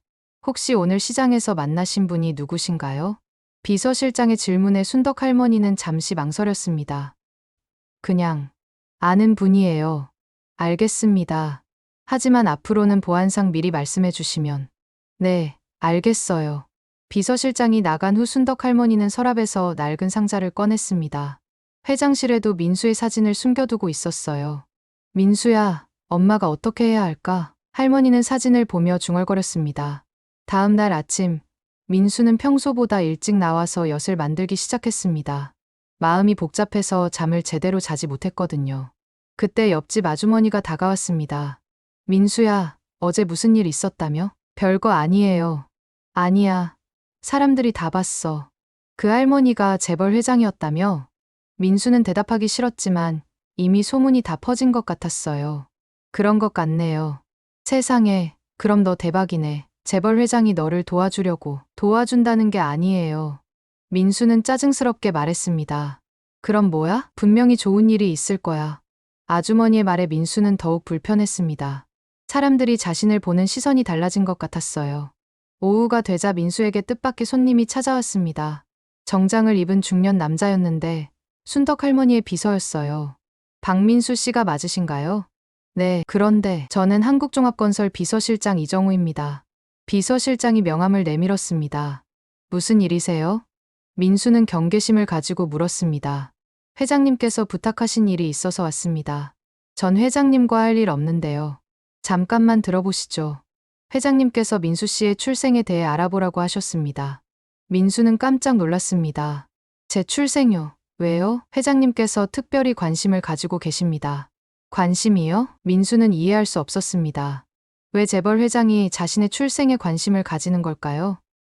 혹시 오늘 시장에서 만나신 분이 누구신가요? 비서실장의 질문에 순덕 할머니는 잠시 망설였습니다. 그냥 아는 분이에요. 알겠습니다. 하지만 앞으로는 보안상 미리 말씀해 주시면. 네, 알겠어요. 비서실장이 나간 후 순덕 할머니는 서랍에서 낡은 상자를 꺼냈습니다. 회장실에도 민수의 사진을 숨겨두고 있었어요. 민수야, 엄마가 어떻게 해야 할까? 할머니는 사진을 보며 중얼거렸습니다. 다음 날 아침, 민수는 평소보다 일찍 나와서 엿을 만들기 시작했습니다. 마음이 복잡해서 잠을 제대로 자지 못했거든요. 그때 옆집 아주머니가 다가왔습니다. 민수야, 어제 무슨 일 있었다며? 별거 아니에요. 아니야. 사람들이 다 봤어. 그 할머니가 재벌 회장이었다며? 민수는 대답하기 싫었지만 이미 소문이 다 퍼진 것 같았어요. 그런 것 같네요. 세상에, 그럼 너 대박이네. 재벌 회장이 너를 도와주려고 도와준다는 게 아니에요. 민수는 짜증스럽게 말했습니다. 그럼 뭐야? 분명히 좋은 일이 있을 거야. 아주머니의 말에 민수는 더욱 불편했습니다. 사람들이 자신을 보는 시선이 달라진 것 같았어요. 오후가 되자 민수에게 뜻밖의 손님이 찾아왔습니다. 정장을 입은 중년 남자였는데 순덕 할머니의 비서였어요. 박민수 씨가 맞으신가요? 네, 그런데 저는 한국종합건설 비서실장 이정우입니다. 비서실장이 명함을 내밀었습니다. 무슨 일이세요? 민수는 경계심을 가지고 물었습니다. 회장님께서 부탁하신 일이 있어서 왔습니다. 전 회장님과 할 일 없는데요. 잠깐만 들어보시죠. 회장님께서 민수 씨의 출생에 대해 알아보라고 하셨습니다. 민수는 깜짝 놀랐습니다. 제 출생요? 왜요? 회장님께서 특별히 관심을 가지고 계십니다. 관심이요? 민수는 이해할 수 없었습니다. 왜 재벌 회장이 자신의 출생에 관심을 가지는 걸까요?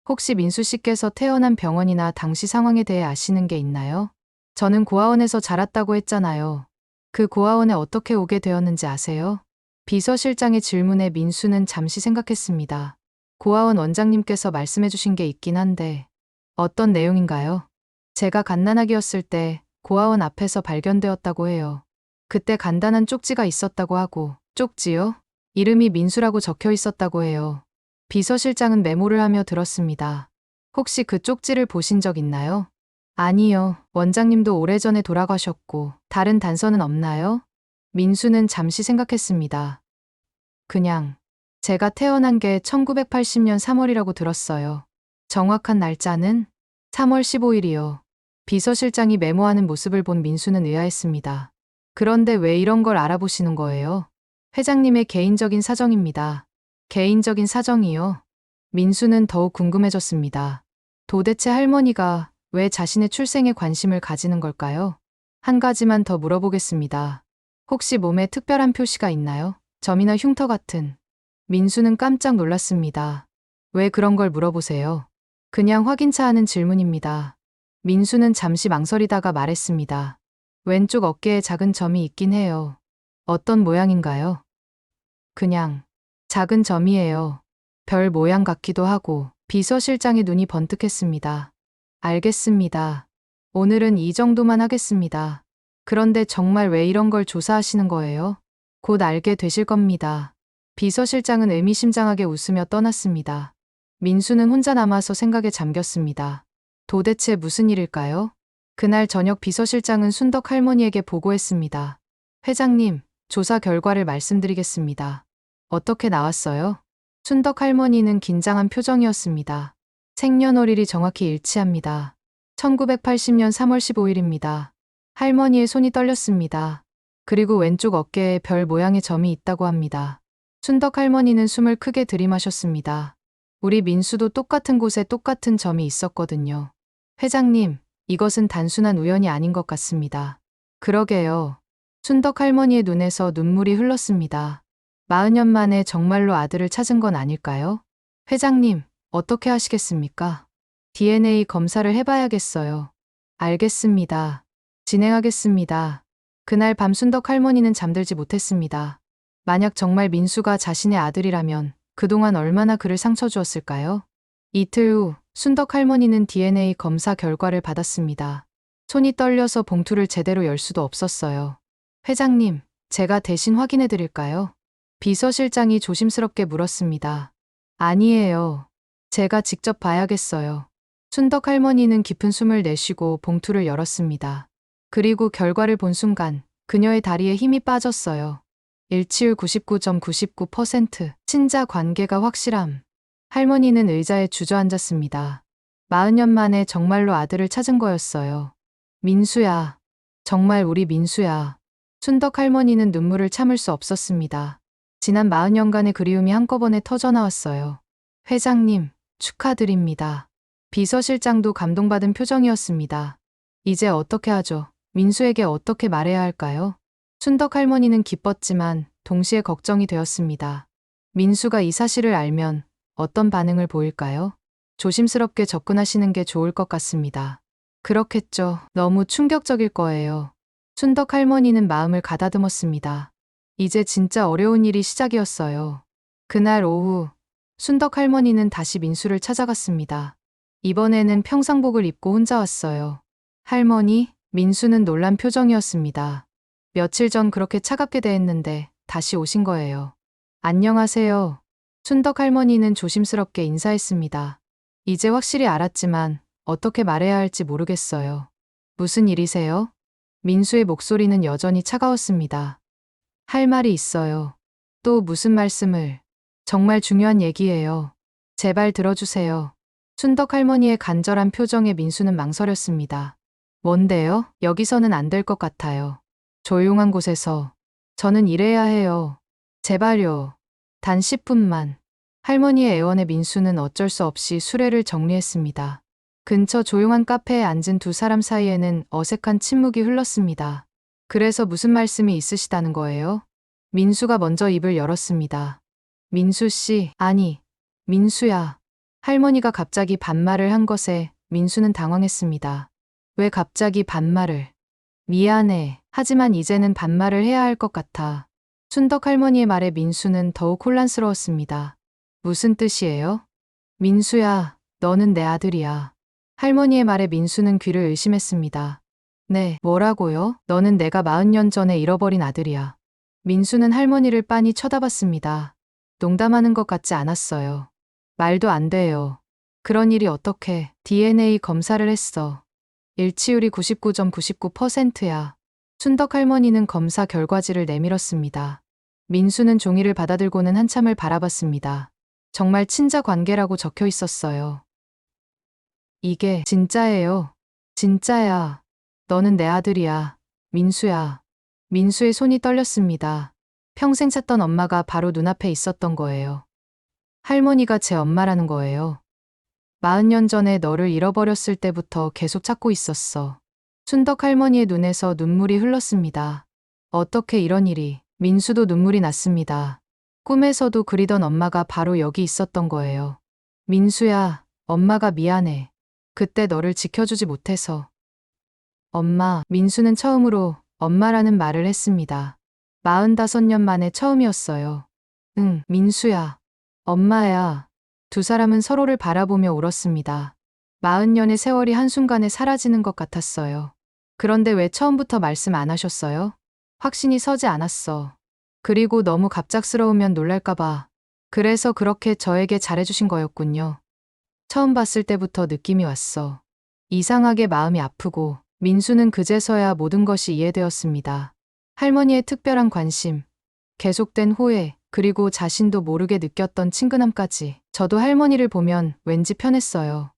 혹시 민수 씨께서 태어난 병원이나 당시 상황에 대해 아시는 게 있나요? 저는 고아원에서 자랐다고 했잖아요. 그 고아원에 어떻게 오게 되었는지 아세요? 비서실장의 질문에 민수는 잠시 생각했습니다. 고아원 원장님께서 말씀해 주신 게 있긴 한데 어떤 내용인가요? 제가 갓난아기였을 때 고아원 앞에서 발견되었다고 해요. 그때 간단한 쪽지가 있었다고 하고. 쪽지요? 이름이 민수라고 적혀 있었다고 해요. 비서실장은 메모를 하며 들었습니다. 혹시 그 쪽지를 보신 적 있나요? 아니요. 원장님도 오래전에 돌아가셨고 다른 단서는 없나요? 민수는 잠시 생각했습니다. 그냥 제가 태어난 게 1980년 3월이라고 들었어요. 정확한 날짜는 3월 15일이요. 비서실장이 메모하는 모습을 본 민수는 의아했습니다. 그런데 왜 이런 걸 알아보시는 거예요? 회장님의 개인적인 사정입니다. 개인적인 사정이요? 민수는 더욱 궁금해졌습니다. 도대체 할머니가 왜 자신의 출생에 관심을 가지는 걸까요? 한 가지만 더 물어보겠습니다. 혹시 몸에 특별한 표시가 있나요? 점이나 흉터 같은. 민수는 깜짝 놀랐습니다. 왜 그런 걸 물어보세요? 그냥 확인차 하는 질문입니다. 민수는 잠시 망설이다가 말했습니다. 왼쪽 어깨에 작은 점이 있긴 해요. 어떤 모양인가요? 그냥 작은 점이에요. 별 모양 같기도 하고. 비서실장의 눈이 번뜩했습니다. 알겠습니다. 오늘은 이 정도만 하겠습니다. 그런데 정말 왜 이런 걸 조사하시는 거예요? 곧 알게 되실 겁니다. 비서실장은 의미심장하게 웃으며 떠났습니다. 민수는 혼자 남아서 생각에 잠겼습니다. 도대체 무슨 일일까요? 그날 저녁 비서실장은 순덕 할머니에게 보고했습니다. 회장님, 조사 결과를 말씀드리겠습니다. 어떻게 나왔어요? 순덕 할머니는 긴장한 표정이었습니다. 생년월일이 정확히 일치합니다. 1980년 3월 15일입니다. 할머니의 손이 떨렸습니다. 그리고 왼쪽 어깨에 별 모양의 점이 있다고 합니다. 순덕 할머니는 숨을 크게 들이마셨습니다. 우리 민수도 똑같은 곳에 똑같은 점이 있었거든요. 회장님, 이것은 단순한 우연이 아닌 것 같습니다. 그러게요. 순덕 할머니의 눈에서 눈물이 흘렀습니다. 40년 만에 정말로 아들을 찾은 건 아닐까요? 회장님, 어떻게 하시겠습니까? DNA 검사를 해봐야겠어요. 알겠습니다. 진행하겠습니다. 그날 밤 순덕 할머니는 잠들지 못했습니다. 만약 정말 민수가 자신의 아들이라면 그동안 얼마나 그를 상처 주었을까요? 이틀 후 순덕 할머니는 DNA 검사 결과를 받았습니다. 손이 떨려서 봉투를 제대로 열 수도 없었어요. 회장님, 제가 대신 확인해 드릴까요? 비서실장이 조심스럽게 물었습니다. 아니에요. 제가 직접 봐야겠어요. 순덕 할머니는 깊은 숨을 내쉬고 봉투를 열었습니다. 그리고 결과를 본 순간 그녀의 다리에 힘이 빠졌어요. 일치율 99.99%, 친자 관계가 확실함. 할머니는 의자에 주저앉았습니다. 40년 만에 정말로 아들을 찾은 거였어요. 민수야. 정말 우리 민수야. 순덕 할머니는 눈물을 참을 수 없었습니다. 지난 40년간의 그리움이 한꺼번에 터져나왔어요. 회장님, 축하드립니다. 비서실장도 감동받은 표정이었습니다. 이제 어떻게 하죠? 민수에게 어떻게 말해야 할까요? 순덕 할머니는 기뻤지만 동시에 걱정이 되었습니다. 민수가 이 사실을 알면 어떤 반응을 보일까요? 조심스럽게 접근하시는 게 좋을 것 같습니다. 그렇겠죠. 너무 충격적일 거예요. 순덕 할머니는 마음을 가다듬었습니다. 이제 진짜 어려운 일이 시작이었어요. 그날 오후, 순덕 할머니는 다시 민수를 찾아갔습니다. 이번에는 평상복을 입고 혼자 왔어요. 할머니, 민수는 놀란 표정이었습니다. 며칠 전 그렇게 차갑게 대했는데 다시 오신 거예요. 안녕하세요. 순덕 할머니는 조심스럽게 인사했습니다. 이제 확실히 알았지만 어떻게 말해야 할지 모르겠어요. 무슨 일이세요? 민수의 목소리는 여전히 차가웠습니다. 할 말이 있어요. 또 무슨 말씀을? 정말 중요한 얘기예요. 제발 들어주세요. 순덕 할머니의 간절한 표정에 민수는 망설였습니다. 뭔데요? 여기서는 안 될 것 같아요. 조용한 곳에서. 저는 일해야 해요. 제발요. 단 10분만. 할머니의 애원에 민수는 어쩔 수 없이 수레를 정리했습니다. 근처 조용한 카페에 앉은 두 사람 사이에는 어색한 침묵이 흘렀습니다. 그래서 무슨 말씀이 있으시다는 거예요? 민수가 먼저 입을 열었습니다. 민수 씨, 아니, 민수야. 할머니가 갑자기 반말을 한 것에 민수는 당황했습니다. 왜 갑자기 반말을? 미안해. 하지만 이제는 반말을 해야 할 것 같아. 순덕 할머니의 말에 민수는 더욱 혼란스러웠습니다. 무슨 뜻이에요? 민수야, 너는 내 아들이야. 할머니의 말에 민수는 귀를 의심했습니다. 네, 뭐라고요? 너는 내가 40년 전에 잃어버린 아들이야. 민수는 할머니를 빤히 쳐다봤습니다. 농담하는 것 같지 않았어요. 말도 안 돼요. 그런 일이 어떻게 DNA 검사를 했어. 일치율이 99.99%야. 순덕 할머니는 검사 결과지를 내밀었습니다. 민수는 종이를 받아들고는 한참을 바라봤습니다. 정말 친자 관계라고 적혀 있었어요. 이게 진짜예요. 진짜야. 너는 내 아들이야. 민수야. 민수의 손이 떨렸습니다. 평생 찾던 엄마가 바로 눈앞에 있었던 거예요. 할머니가 제 엄마라는 거예요. 40년 전에 너를 잃어버렸을 때부터 계속 찾고 있었어. 순덕 할머니의 눈에서 눈물이 흘렀습니다. 어떻게 이런 일이? 민수도 눈물이 났습니다. 꿈에서도 그리던 엄마가 바로 여기 있었던 거예요. 민수야, 엄마가 미안해. 그때 너를 지켜주지 못해서. 엄마, 민수는 처음으로 엄마라는 말을 했습니다. 45년 만에 처음이었어요. 응, 민수야. 엄마야. 두 사람은 서로를 바라보며 울었습니다. 40년의 세월이 한순간에 사라지는 것 같았어요. 그런데 왜 처음부터 말씀 안 하셨어요? 확신이 서지 않았어. 그리고 너무 갑작스러우면 놀랄까봐. 그래서 그렇게 저에게 잘해주신 거였군요. 처음 봤을 때부터 느낌이 왔어. 이상하게 마음이 아프고 민수는 그제서야 모든 것이 이해되었습니다. 할머니의 특별한 관심, 계속된 호혜, 그리고 자신도 모르게 느꼈던 친근함까지. 저도 할머니를 보면 왠지 편했어요.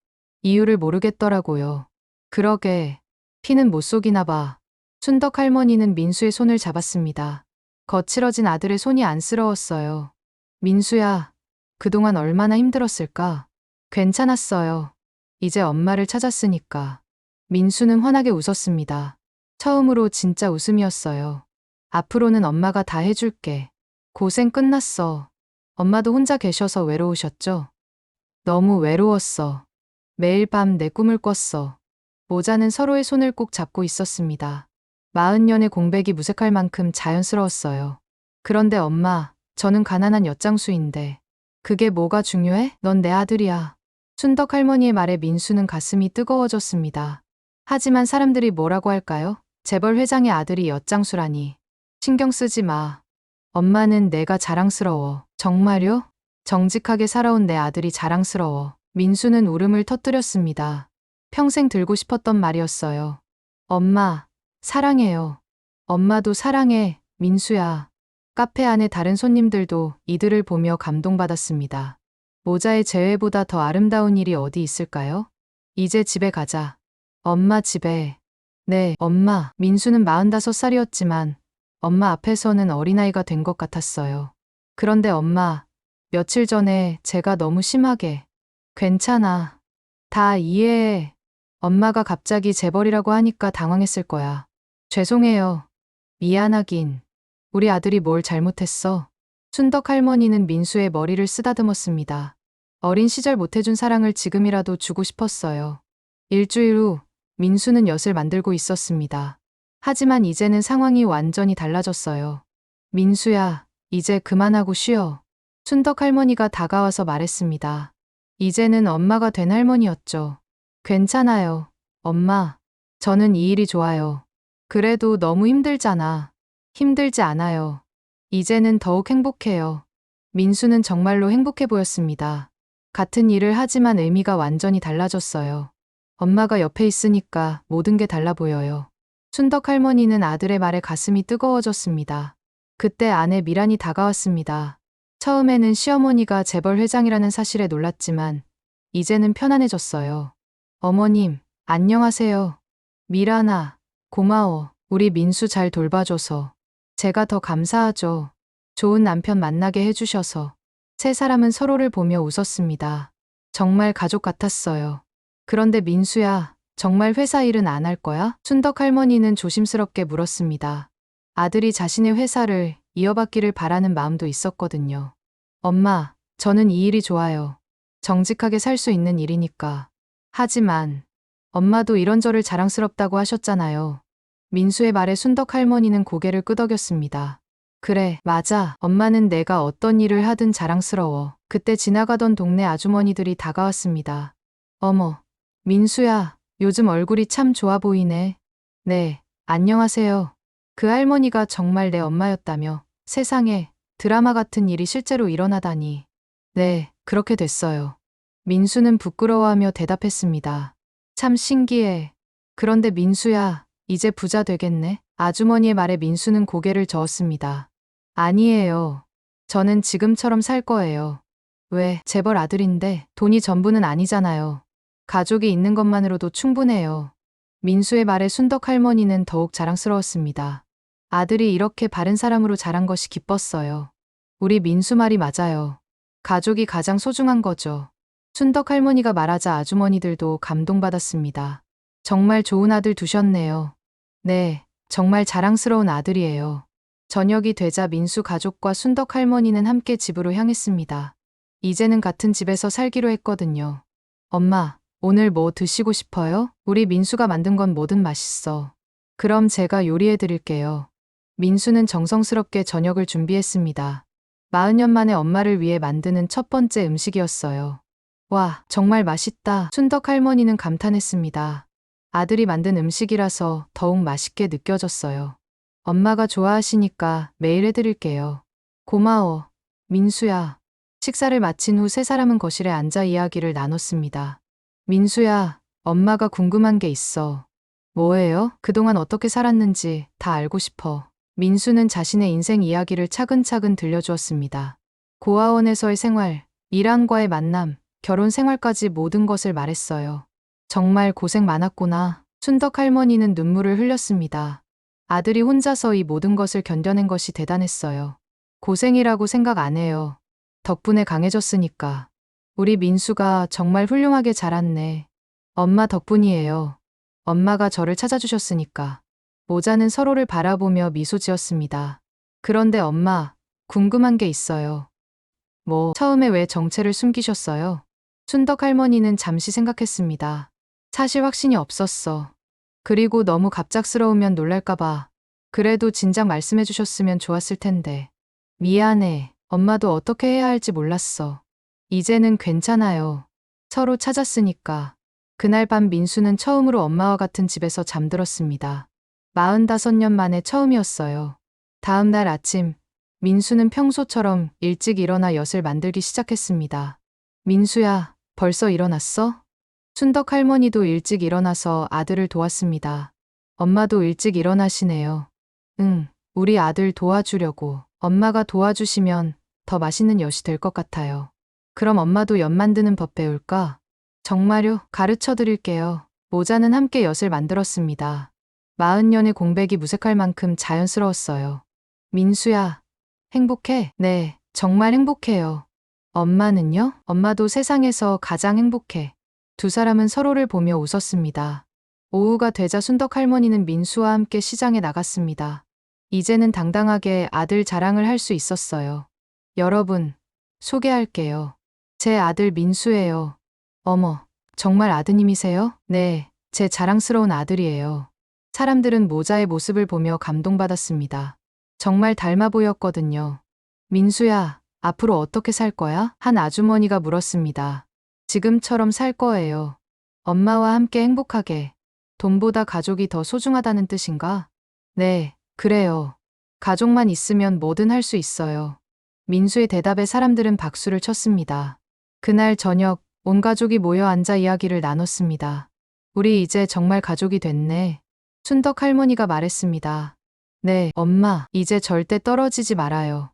이유를 모르겠더라고요. 그러게, 피는 못 속이나 봐. 순덕 할머니는 민수의 손을 잡았습니다. 거칠어진 아들의 손이 안쓰러웠어요. 민수야, 그동안 얼마나 힘들었을까? 괜찮았어요. 이제 엄마를 찾았으니까. 민수는 환하게 웃었습니다. 처음으로 진짜 웃음이었어요. 앞으로는 엄마가 다 해줄게. 고생 끝났어. 엄마도 혼자 계셔서 외로우셨죠? 너무 외로웠어. 매일 밤 내 꿈을 꿨어. 모자는 서로의 손을 꼭 잡고 있었습니다. 40년의 공백이 무색할 만큼 자연스러웠어요. 그런데 엄마, 저는 가난한 엿장수인데. 그게 뭐가 중요해? 넌 내 아들이야. 순덕 할머니의 말에 민수는 가슴이 뜨거워졌습니다. 하지만 사람들이 뭐라고 할까요? 재벌 회장의 아들이 엿장수라니. 신경 쓰지 마. 엄마는 내가 자랑스러워. 정말요? 정직하게 살아온 내 아들이 자랑스러워. 민수는 울음을 터뜨렸습니다. 평생 들고 싶었던 말이었어요. 엄마, 사랑해요. 엄마도 사랑해, 민수야. 카페 안에 다른 손님들도 이들을 보며 감동받았습니다. 모자의 재회보다 더 아름다운 일이 어디 있을까요? 이제 집에 가자. 엄마 집에. 네, 엄마. 민수는 45살이었지만 엄마 앞에서는 어린아이가 된 것 같았어요. 그런데 엄마, 며칠 전에 제가 너무 심하게. 괜찮아. 다 이해해. 엄마가 갑자기 재벌이라고 하니까 당황했을 거야. 죄송해요. 미안하긴. 우리 아들이 뭘 잘못했어? 순덕 할머니는 민수의 머리를 쓰다듬었습니다. 어린 시절 못해준 사랑을 지금이라도 주고 싶었어요. 일주일 후 민수는 엿을 만들고 있었습니다. 하지만 이제는 상황이 완전히 달라졌어요. 민수야, 이제 그만하고 쉬어. 춘덕 할머니가 다가와서 말했습니다. 이제는 엄마가 된 할머니였죠. 괜찮아요. 엄마, 저는 이 일이 좋아요. 그래도 너무 힘들잖아. 힘들지 않아요. 이제는 더욱 행복해요. 민수는 정말로 행복해 보였습니다. 같은 일을 하지만 의미가 완전히 달라졌어요. 엄마가 옆에 있으니까 모든 게 달라 보여요. 춘덕 할머니는 아들의 말에 가슴이 뜨거워졌습니다. 그때 아내 미란이 다가왔습니다. 처음에는 시어머니가 재벌 회장이라는 사실에 놀랐지만 이제는 편안해졌어요. 어머님, 안녕하세요. 미란아, 고마워. 우리 민수 잘 돌봐줘서. 제가 더 감사하죠. 좋은 남편 만나게 해주셔서. 세 사람은 서로를 보며 웃었습니다. 정말 가족 같았어요. 그런데 민수야, 정말 회사 일은 안 할 거야? 춘덕 할머니는 조심스럽게 물었습니다. 아들이 자신의 회사를 이어받기를 바라는 마음도 있었거든요. 엄마, 저는 이 일이 좋아요. 정직하게 살 수 있는 일이니까. 하지만 엄마도 이런 저를 자랑스럽다고 하셨잖아요. 민수의 말에 순덕 할머니는 고개를 끄덕였습니다. 그래, 맞아. 엄마는 내가 어떤 일을 하든 자랑스러워. 그때 지나가던 동네 아주머니들이 다가왔습니다. 어머, 민수야, 요즘 얼굴이 참 좋아 보이네. 네, 안녕하세요. 그 할머니가 정말 내 엄마였다며. 세상에, 드라마 같은 일이 실제로 일어나다니. 네, 그렇게 됐어요. 민수는 부끄러워하며 대답했습니다. 참 신기해. 그런데 민수야, 이제 부자 되겠네? 아주머니의 말에 민수는 고개를 저었습니다. 아니에요. 저는 지금처럼 살 거예요. 왜, 재벌 아들인데 돈이 전부는 아니잖아요. 가족이 있는 것만으로도 충분해요. 민수의 말에 순덕 할머니는 더욱 자랑스러웠습니다. 아들이 이렇게 바른 사람으로 자란 것이 기뻤어요. 우리 민수 말이 맞아요. 가족이 가장 소중한 거죠. 순덕 할머니가 말하자 아주머니들도 감동받았습니다. 정말 좋은 아들 두셨네요. 네, 정말 자랑스러운 아들이에요. 저녁이 되자 민수 가족과 순덕 할머니는 함께 집으로 향했습니다. 이제는 같은 집에서 살기로 했거든요. 엄마, 오늘 뭐 드시고 싶어요? 우리 민수가 만든 건 뭐든 맛있어. 그럼 제가 요리해 드릴게요. 민수는 정성스럽게 저녁을 준비했습니다. 40년 만에 엄마를 위해 만드는 첫 번째 음식이었어요. 와, 정말 맛있다. 순덕 할머니는 감탄했습니다. 아들이 만든 음식이라서 더욱 맛있게 느껴졌어요. 엄마가 좋아하시니까 매일 해드릴게요. 고마워, 민수야. 식사를 마친 후 세 사람은 거실에 앉아 이야기를 나눴습니다. 민수야, 엄마가 궁금한 게 있어. 뭐예요? 그동안 어떻게 살았는지 다 알고 싶어. 민수는 자신의 인생 이야기를 차근차근 들려주었습니다. 고아원에서의 생활, 이란과의 만남, 결혼 생활까지 모든 것을 말했어요. 정말 고생 많았구나. 순덕 할머니는 눈물을 흘렸습니다. 아들이 혼자서 이 모든 것을 견뎌낸 것이 대단했어요. 고생이라고 생각 안 해요. 덕분에 강해졌으니까. 우리 민수가 정말 훌륭하게 자랐네. 엄마 덕분이에요. 엄마가 저를 찾아주셨으니까. 모자는 서로를 바라보며 미소 지었습니다. 그런데 엄마, 궁금한 게 있어요. 뭐, 처음에 왜 정체를 숨기셨어요? 순덕 할머니는 잠시 생각했습니다. 사실 확신이 없었어. 그리고 너무 갑작스러우면 놀랄까봐. 그래도 진작 말씀해 주셨으면 좋았을 텐데. 미안해. 엄마도 어떻게 해야 할지 몰랐어. 이제는 괜찮아요. 서로 찾았으니까. 그날 밤 민수는 처음으로 엄마와 같은 집에서 잠들었습니다. 45년 만에 처음이었어요. 다음 날 아침, 민수는 평소처럼 일찍 일어나 엿을 만들기 시작했습니다. 민수야, 벌써 일어났어? 순덕 할머니도 일찍 일어나서 아들을 도왔습니다. 엄마도 일찍 일어나시네요. 응, 우리 아들 도와주려고. 엄마가 도와주시면 더 맛있는 엿이 될 것 같아요. 그럼 엄마도 엿 만드는 법 배울까? 정말요? 가르쳐 드릴게요. 모자는 함께 엿을 만들었습니다. 40년의 공백이 무색할 만큼 자연스러웠어요. 민수야, 행복해? 네, 정말 행복해요. 엄마는요? 엄마도 세상에서 가장 행복해. 두 사람은 서로를 보며 웃었습니다. 오후가 되자 순덕 할머니는 민수와 함께 시장에 나갔습니다. 이제는 당당하게 아들 자랑을 할 수 있었어요. 여러분, 소개할게요. 제 아들 민수예요. 어머, 정말 아드님이세요? 네, 제 자랑스러운 아들이에요. 사람들은 모자의 모습을 보며 감동받았습니다. 정말 닮아 보였거든요. 민수야, 앞으로 어떻게 살 거야? 한 아주머니가 물었습니다. 지금처럼 살 거예요. 엄마와 함께 행복하게. 돈보다 가족이 더 소중하다는 뜻인가? 네, 그래요. 가족만 있으면 뭐든 할 수 있어요. 민수의 대답에 사람들은 박수를 쳤습니다. 그날 저녁, 온 가족이 모여 앉아 이야기를 나눴습니다. 우리 이제 정말 가족이 됐네. 순덕 할머니가 말했습니다. 네, 엄마, 이제 절대 떨어지지 말아요.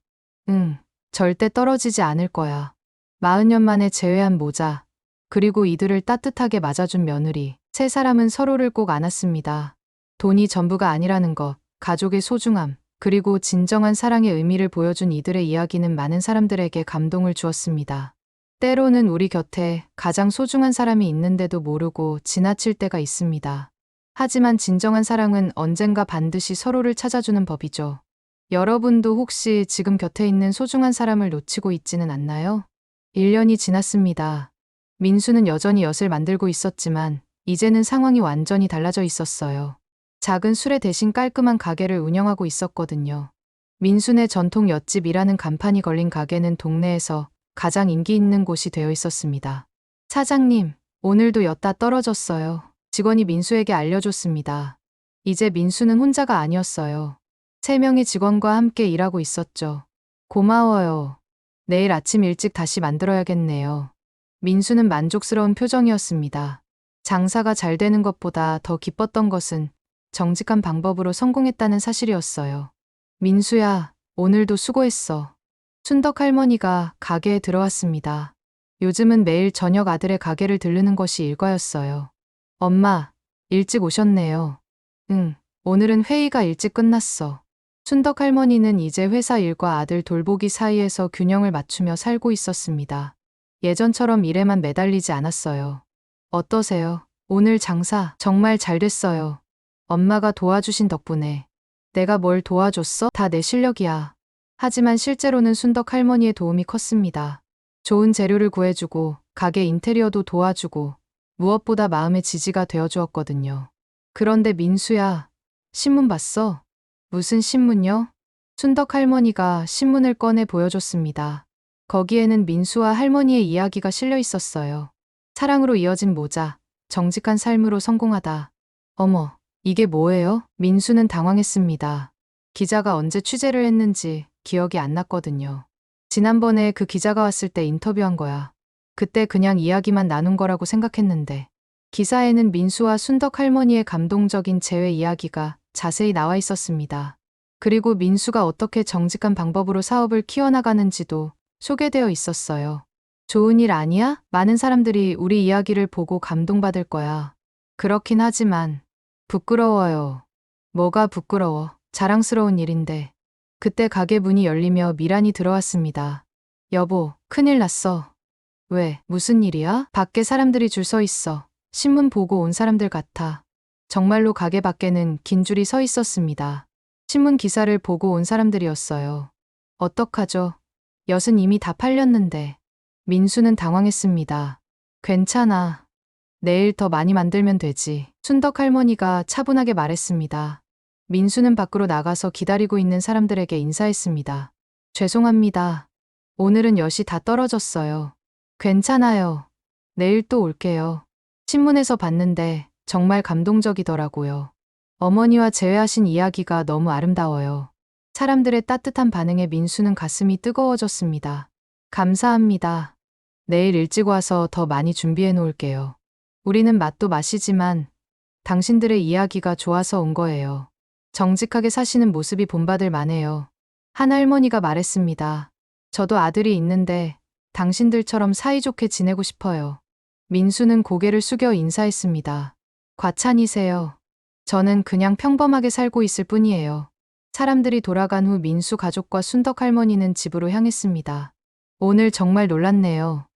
응, 절대 떨어지지 않을 거야. 40년 만에 재회한 모자, 그리고 이들을 따뜻하게 맞아준 며느리, 세 사람은 서로를 꼭 안았습니다. 돈이 전부가 아니라는 것, 가족의 소중함, 그리고 진정한 사랑의 의미를 보여준 이들의 이야기는 많은 사람들에게 감동을 주었습니다. 때로는 우리 곁에 가장 소중한 사람이 있는데도 모르고 지나칠 때가 있습니다. 하지만 진정한 사랑은 언젠가 반드시 서로를 찾아주는 법이죠. 여러분도 혹시 지금 곁에 있는 소중한 사람을 놓치고 있지는 않나요? 1년이 지났습니다. 민수는 여전히 엿을 만들고 있었지만 이제는 상황이 완전히 달라져 있었어요. 작은 수레 대신 깔끔한 가게를 운영하고 있었거든요. 민수네 전통 엿집이라는 간판이 걸린 가게는 동네에서 가장 인기 있는 곳이 되어 있었습니다. 사장님, 오늘도 엿 다 떨어졌어요. 직원이 민수에게 알려줬습니다. 이제 민수는 혼자가 아니었어요. 3명의 직원과 함께 일하고 있었죠. 고마워요. 내일 아침 일찍 다시 만들어야겠네요. 민수는 만족스러운 표정이었습니다. 장사가 잘 되는 것보다 더 기뻤던 것은 정직한 방법으로 성공했다는 사실이었어요. 민수야, 오늘도 수고했어. 순덕 할머니가 가게에 들어왔습니다. 요즘은 매일 저녁 아들의 가게를 들르는 것이 일과였어요. 엄마, 일찍 오셨네요. 응, 오늘은 회의가 일찍 끝났어. 순덕 할머니는 이제 회사 일과 아들 돌보기 사이에서 균형을 맞추며 살고 있었습니다. 예전처럼 일에만 매달리지 않았어요. 어떠세요? 오늘 장사 정말 잘 됐어요. 엄마가 도와주신 덕분에. 내가 뭘 도와줬어? 다 내 실력이야. 하지만 실제로는 순덕 할머니의 도움이 컸습니다. 좋은 재료를 구해주고 가게 인테리어도 도와주고 무엇보다 마음의 지지가 되어주었거든요. 그런데 민수야, 신문 봤어? 무슨 신문요? 순덕 할머니가 신문을 꺼내 보여줬습니다. 거기에는 민수와 할머니의 이야기가 실려 있었어요. 사랑으로 이어진 모자, 정직한 삶으로 성공하다. 어머, 이게 뭐예요? 민수는 당황했습니다. 기자가 언제 취재를 했는지 기억이 안 났거든요. 지난번에 그 기자가 왔을 때 인터뷰한 거야. 그때 그냥 이야기만 나눈 거라고 생각했는데. 기사에는 민수와 순덕 할머니의 감동적인 재회 이야기가 자세히 나와 있었습니다. 그리고 민수가 어떻게 정직한 방법으로 사업을 키워나가는지도 소개되어 있었어요. 좋은 일 아니야? 많은 사람들이 우리 이야기를 보고 감동받을 거야. 그렇긴 하지만 부끄러워요. 뭐가 부끄러워? 자랑스러운 일인데. 그때 가게 문이 열리며 미란이 들어왔습니다. 여보, 큰일 났어. 왜? 무슨 일이야? 밖에 사람들이 줄 서 있어. 신문 보고 온 사람들 같아. 정말로 가게 밖에는 긴 줄이 서 있었습니다. 신문 기사를 보고 온 사람들이었어요. 어떡하죠? 엿은 이미 다 팔렸는데. 민수는 당황했습니다. 괜찮아. 내일 더 많이 만들면 되지. 순덕 할머니가 차분하게 말했습니다. 민수는 밖으로 나가서 기다리고 있는 사람들에게 인사했습니다. 죄송합니다. 오늘은 엿이 다 떨어졌어요. 괜찮아요. 내일 또 올게요. 신문에서 봤는데 정말 감동적이더라고요. 어머니와 재회하신 이야기가 너무 아름다워요. 사람들의 따뜻한 반응에 민수는 가슴이 뜨거워졌습니다. 감사합니다. 내일 일찍 와서 더 많이 준비해 놓을게요. 우리는 맛도 맛이지만 당신들의 이야기가 좋아서 온 거예요. 정직하게 사시는 모습이 본받을 만해요. 한 할머니가 말했습니다. 저도 아들이 있는데 당신들처럼 사이좋게 지내고 싶어요. 민수는 고개를 숙여 인사했습니다. 과찬이세요. 저는 그냥 평범하게 살고 있을 뿐이에요. 사람들이 돌아간 후 민수 가족과 순덕 할머니는 집으로 향했습니다. 오늘 정말 놀랐네요.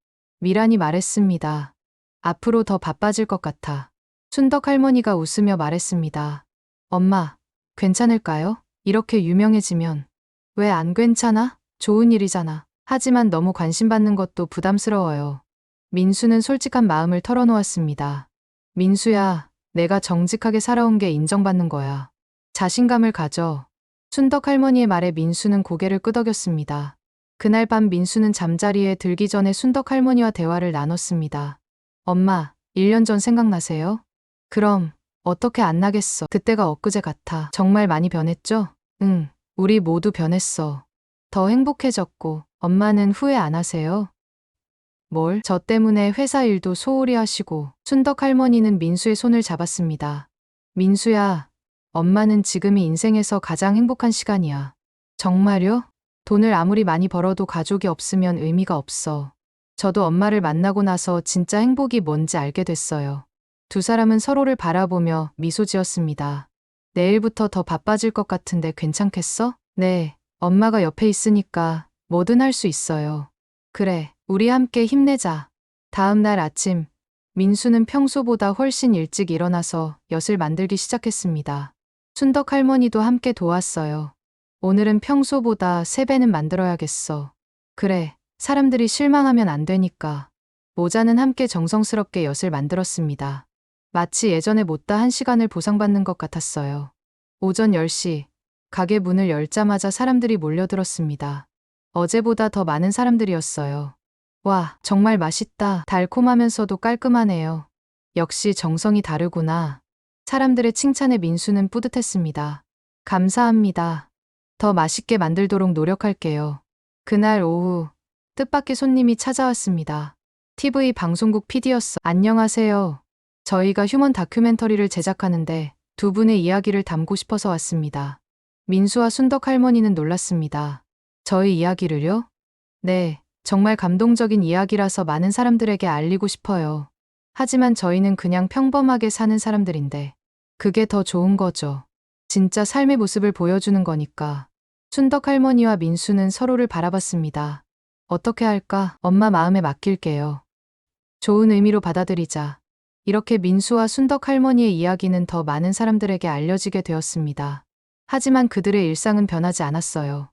미란이 말했습니다. 앞으로 더 바빠질 것 같아. 순덕 할머니가 웃으며 말했습니다. 엄마, 괜찮을까요? 이렇게 유명해지면. 왜 안 괜찮아? 좋은 일이잖아. 하지만 너무 관심받는 것도 부담스러워요. 민수는 솔직한 마음을 털어놓았습니다. 민수야, 내가 정직하게 살아온 게 인정받는 거야. 자신감을 가져. 순덕 할머니의 말에 민수는 고개를 끄덕였습니다. 그날 밤 민수는 잠자리에 들기 전에 순덕 할머니와 대화를 나눴습니다. 엄마, 1년 전 생각나세요? 그럼, 어떻게 안 나겠어. 그때가 엊그제 같아. 정말 많이 변했죠? 응, 우리 모두 변했어. 더 행복해졌고, 엄마는 후회 안 하세요? 뭘? 저 때문에 회사 일도 소홀히 하시고. 순덕 할머니는 민수의 손을 잡았습니다. 민수야, 엄마는 지금이 인생에서 가장 행복한 시간이야. 정말요? 돈을 아무리 많이 벌어도 가족이 없으면 의미가 없어. 저도 엄마를 만나고 나서 진짜 행복이 뭔지 알게 됐어요. 두 사람은 서로를 바라보며 미소 지었습니다. 내일부터 더 바빠질 것 같은데 괜찮겠어? 네, 엄마가 옆에 있으니까 뭐든 할 수 있어요. 그래, 우리 함께 힘내자. 다음 날 아침, 민수는 평소보다 훨씬 일찍 일어나서 엿을 만들기 시작했습니다. 순덕 할머니도 함께 도왔어요. 오늘은 평소보다 3배는 만들어야겠어. 그래, 사람들이 실망하면 안 되니까. 모자는 함께 정성스럽게 엿을 만들었습니다. 마치 예전에 못다 1시간을 보상받는 것 같았어요. 오전 10시, 가게 문을 열자마자 사람들이 몰려들었습니다. 어제보다 더 많은 사람들이었어요. 와, 정말 맛있다. 달콤하면서도 깔끔하네요. 역시 정성이 다르구나. 사람들의 칭찬에 민수는 뿌듯했습니다. 감사합니다. 더 맛있게 만들도록 노력할게요. 그날 오후, 뜻밖의 손님이 찾아왔습니다. TV 방송국 PD였어. 안녕하세요. 저희가 휴먼 다큐멘터리를 제작하는데 두 분의 이야기를 담고 싶어서 왔습니다. 민수와 순덕 할머니는 놀랐습니다. 저희 이야기를요? 네, 정말 감동적인 이야기라서 많은 사람들에게 알리고 싶어요. 하지만 저희는 그냥 평범하게 사는 사람들인데 그게 더 좋은 거죠. 진짜 삶의 모습을 보여주는 거니까. 순덕 할머니와 민수는 서로를 바라봤습니다. 어떻게 할까? 엄마 마음에 맡길게요. 좋은 의미로 받아들이자. 이렇게 민수와 순덕 할머니의 이야기는 더 많은 사람들에게 알려지게 되었습니다. 하지만 그들의 일상은 변하지 않았어요.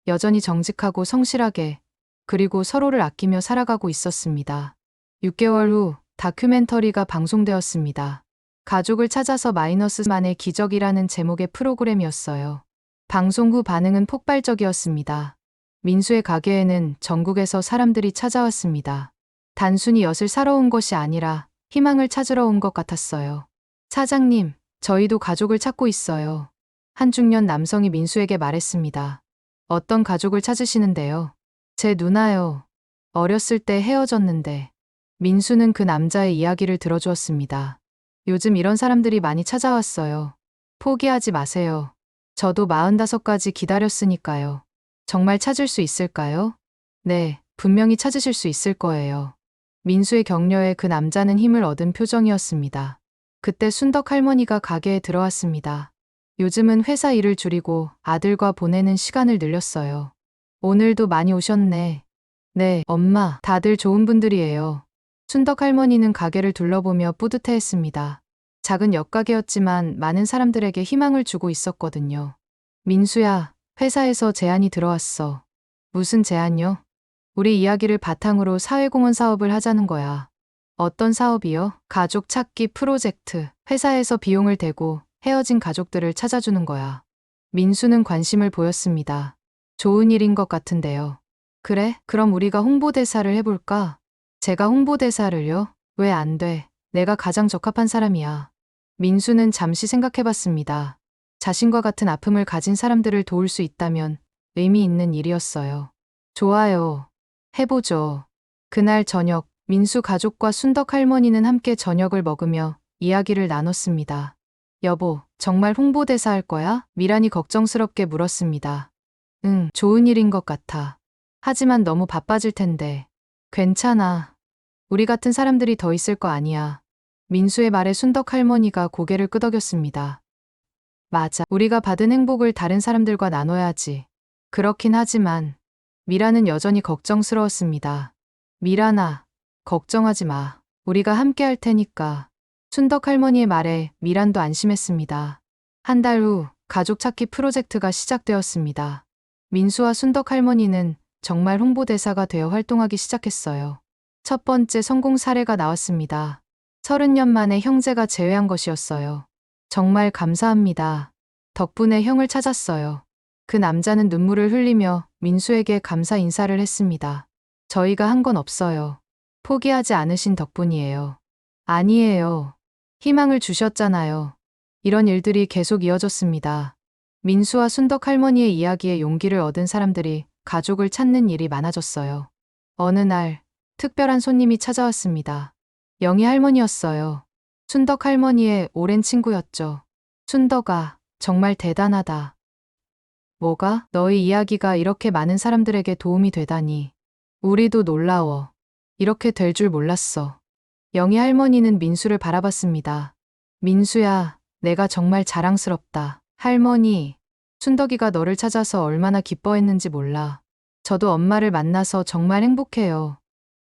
여전히 정직하고 성실하게, 그리고 서로를 아끼며 살아가고 있었습니다. 6개월 후 다큐멘터리가 방송되었습니다. 가족을 찾아서 -만의 기적이라는 제목의 프로그램이었어요. 방송 후 반응은 폭발적이었습니다. 민수의 가게에는 전국에서 사람들이 찾아왔습니다. 단순히 엿을 사러 온 것이 아니라 희망을 찾으러 온 것 같았어요. 사장님, 저희도 가족을 찾고 있어요. 한 중년 남성이 민수에게 말했습니다. 어떤 가족을 찾으시는데요? 제 누나요. 어렸을 때 헤어졌는데. 민수는 그 남자의 이야기를 들어주었습니다. 요즘 이런 사람들이 많이 찾아왔어요. 포기하지 마세요. 저도 45까지 기다렸으니까요. 정말 찾을 수 있을까요? 네, 분명히 찾으실 수 있을 거예요. 민수의 격려에 그 남자는 힘을 얻은 표정이었습니다. 그때 순덕 할머니가 가게에 들어왔습니다. 요즘은 회사 일을 줄이고 아들과 보내는 시간을 늘렸어요. 오늘도 많이 오셨네. 네, 엄마, 다들 좋은 분들이에요. 순덕 할머니는 가게를 둘러보며 뿌듯해했습니다. 작은 엿가게였지만 많은 사람들에게 희망을 주고 있었거든요. 민수야, 회사에서 제안이 들어왔어. 무슨 제안요? 우리 이야기를 바탕으로 사회공헌 사업을 하자는 거야. 어떤 사업이요? 가족 찾기 프로젝트. 회사에서 비용을 대고 헤어진 가족들을 찾아주는 거야. 민수는 관심을 보였습니다. 좋은 일인 것 같은데요. 그래? 그럼 우리가 홍보대사를 해볼까? 제가 홍보대사를요? 왜 안 돼? 내가 가장 적합한 사람이야. 민수는 잠시 생각해봤습니다. 자신과 같은 아픔을 가진 사람들을 도울 수 있다면 의미 있는 일이었어요. 좋아요. 해보죠. 그날 저녁, 민수 가족과 순덕 할머니는 함께 저녁을 먹으며 이야기를 나눴습니다. 여보, 정말 홍보대사 할 거야? 미란이 걱정스럽게 물었습니다. 응, 좋은 일인 것 같아. 하지만 너무 바빠질 텐데. 괜찮아. 우리 같은 사람들이 더 있을 거 아니야. 민수의 말에 순덕 할머니가 고개를 끄덕였습니다. 맞아. 우리가 받은 행복을 다른 사람들과 나눠야지. 그렇긴 하지만 미란은 여전히 걱정스러웠습니다. 미란아, 걱정하지 마. 우리가 함께 할 테니까. 순덕 할머니의 말에 미란도 안심했습니다. 한 달 후 가족 찾기 프로젝트가 시작되었습니다. 민수와 순덕 할머니는 정말 홍보대사가 되어 활동하기 시작했어요. 첫 번째 성공 사례가 나왔습니다. 30년 만에 형제가 재회한 것이었어요. 정말 감사합니다. 덕분에 형을 찾았어요. 그 남자는 눈물을 흘리며 민수에게 감사 인사를 했습니다. 저희가 한 건 없어요. 포기하지 않으신 덕분이에요. 아니에요. 희망을 주셨잖아요. 이런 일들이 계속 이어졌습니다. 민수와 순덕 할머니의 이야기에 용기를 얻은 사람들이 가족을 찾는 일이 많아졌어요. 어느 날 특별한 손님이 찾아왔습니다. 영희 할머니였어요. 순덕 할머니의 오랜 친구였죠. 순덕아, 정말 대단하다. 뭐가? 너의 이야기가 이렇게 많은 사람들에게 도움이 되다니. 우리도 놀라워. 이렇게 될 줄 몰랐어. 영희 할머니는 민수를 바라봤습니다. 민수야, 내가 정말 자랑스럽다. 할머니, 순덕이가 너를 찾아서 얼마나 기뻐했는지 몰라. 저도 엄마를 만나서 정말 행복해요.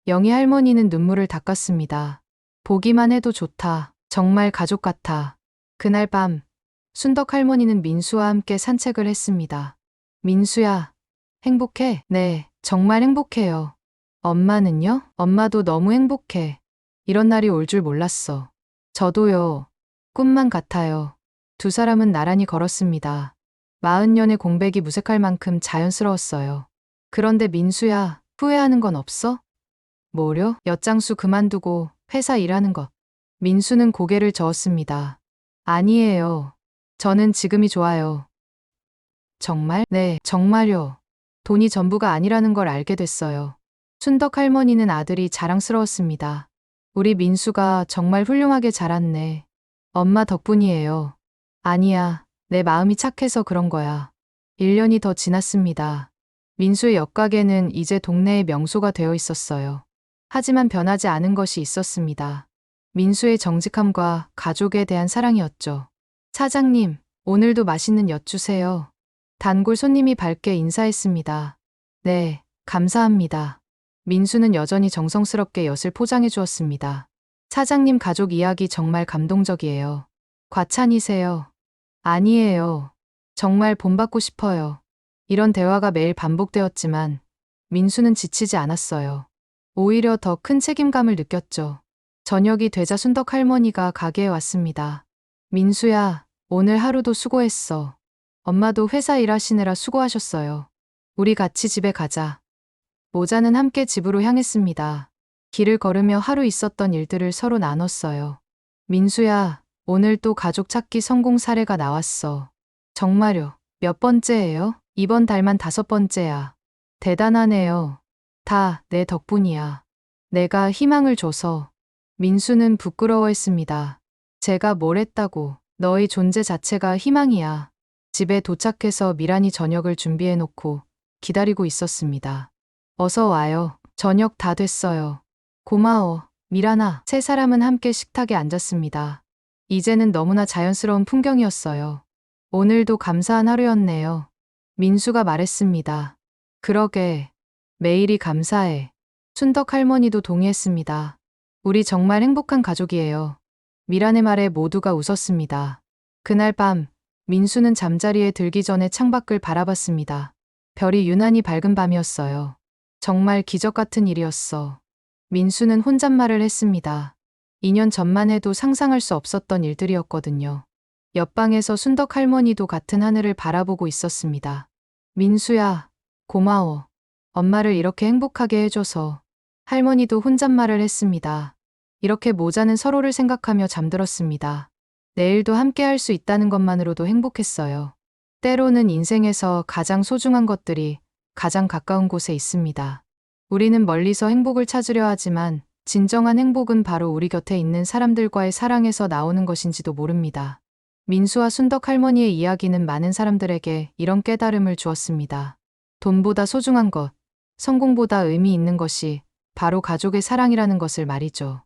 영희 할머니는 눈물을 닦았습니다. 보기만 해도 좋다. 정말 가족 같아. 그날 밤, 순덕 할머니는 민수와 함께 산책을 했습니다. 민수야, 행복해? 네, 정말 행복해요. 엄마는요? 엄마도 너무 행복해. 이런 날이 올 줄 몰랐어. 저도요. 꿈만 같아요. 두 사람은 나란히 걸었습니다. 40년의 공백이 무색할 만큼 자연스러웠어요. 그런데 민수야, 후회하는 건 없어? 뭐려? 엿장수 그만두고 회사 일하는 것. 민수는 고개를 저었습니다. 아니에요. 저는 지금이 좋아요. 정말? 네, 정말요. 돈이 전부가 아니라는 걸 알게 됐어요. 순덕 할머니는 아들이 자랑스러웠습니다. 우리 민수가 정말 훌륭하게 자랐네. 엄마 덕분이에요. 아니야, 내 마음이 착해서 그런 거야. 1년이 더 지났습니다. 민수의 옆가게는 이제 동네의 명소가 되어 있었어요. 하지만 변하지 않은 것이 있었습니다. 민수의 정직함과 가족에 대한 사랑이었죠. 사장님, 오늘도 맛있는 엿 주세요. 단골 손님이 밝게 인사했습니다. 네, 감사합니다. 민수는 여전히 정성스럽게 엿을 포장해 주었습니다. 사장님 가족 이야기 정말 감동적이에요. 과찬이세요? 아니에요. 정말 본받고 싶어요. 이런 대화가 매일 반복되었지만 민수는 지치지 않았어요. 오히려 더 큰 책임감을 느꼈죠. 저녁이 되자 순덕 할머니가 가게에 왔습니다. 민수야, 오늘 하루도 수고했어. 엄마도 회사 일하시느라 수고하셨어요. 우리 같이 집에 가자. 모자는 함께 집으로 향했습니다. 길을 걸으며 하루 있었던 일들을 서로 나눴어요. 민수야, 오늘 또 가족 찾기 성공 사례가 나왔어. 정말요? 몇 번째예요? 이번 달만 5번째야. 대단하네요. 다 내 덕분이야. 내가 희망을 줘서. 민수는 부끄러워했습니다. 제가 뭘 했다고. 너의 존재 자체가 희망이야. 집에 도착해서 미란이 저녁을 준비해놓고 기다리고 있었습니다. 어서 와요. 저녁 다 됐어요. 고마워, 미란아. 세 사람은 함께 식탁에 앉았습니다. 이제는 너무나 자연스러운 풍경이었어요. 오늘도 감사한 하루였네요. 민수가 말했습니다. 그러게, 매일이 감사해. 순덕 할머니도 동의했습니다. 우리 정말 행복한 가족이에요. 미란의 말에 모두가 웃었습니다. 그날 밤, 민수는 잠자리에 들기 전에 창밖을 바라봤습니다. 별이 유난히 밝은 밤이었어요. 정말 기적 같은 일이었어. 민수는 혼잣말을 했습니다. 2년 전만 해도 상상할 수 없었던 일들이었거든요. 옆방에서 순덕 할머니도 같은 하늘을 바라보고 있었습니다. 민수야, 고마워. 엄마를 이렇게 행복하게 해줘서. 할머니도 혼잣말을 했습니다. 이렇게 모자는 서로를 생각하며 잠들었습니다. 내일도 함께 할 수 있다는 것만으로도 행복했어요. 때로는 인생에서 가장 소중한 것들이 가장 가까운 곳에 있습니다. 우리는 멀리서 행복을 찾으려 하지만 진정한 행복은 바로 우리 곁에 있는 사람들과의 사랑에서 나오는 것인지도 모릅니다. 민수와 순덕 할머니의 이야기는 많은 사람들에게 이런 깨달음을 주었습니다. 돈보다 소중한 것, 성공보다 의미 있는 것이 바로 가족의 사랑이라는 것을 말이죠.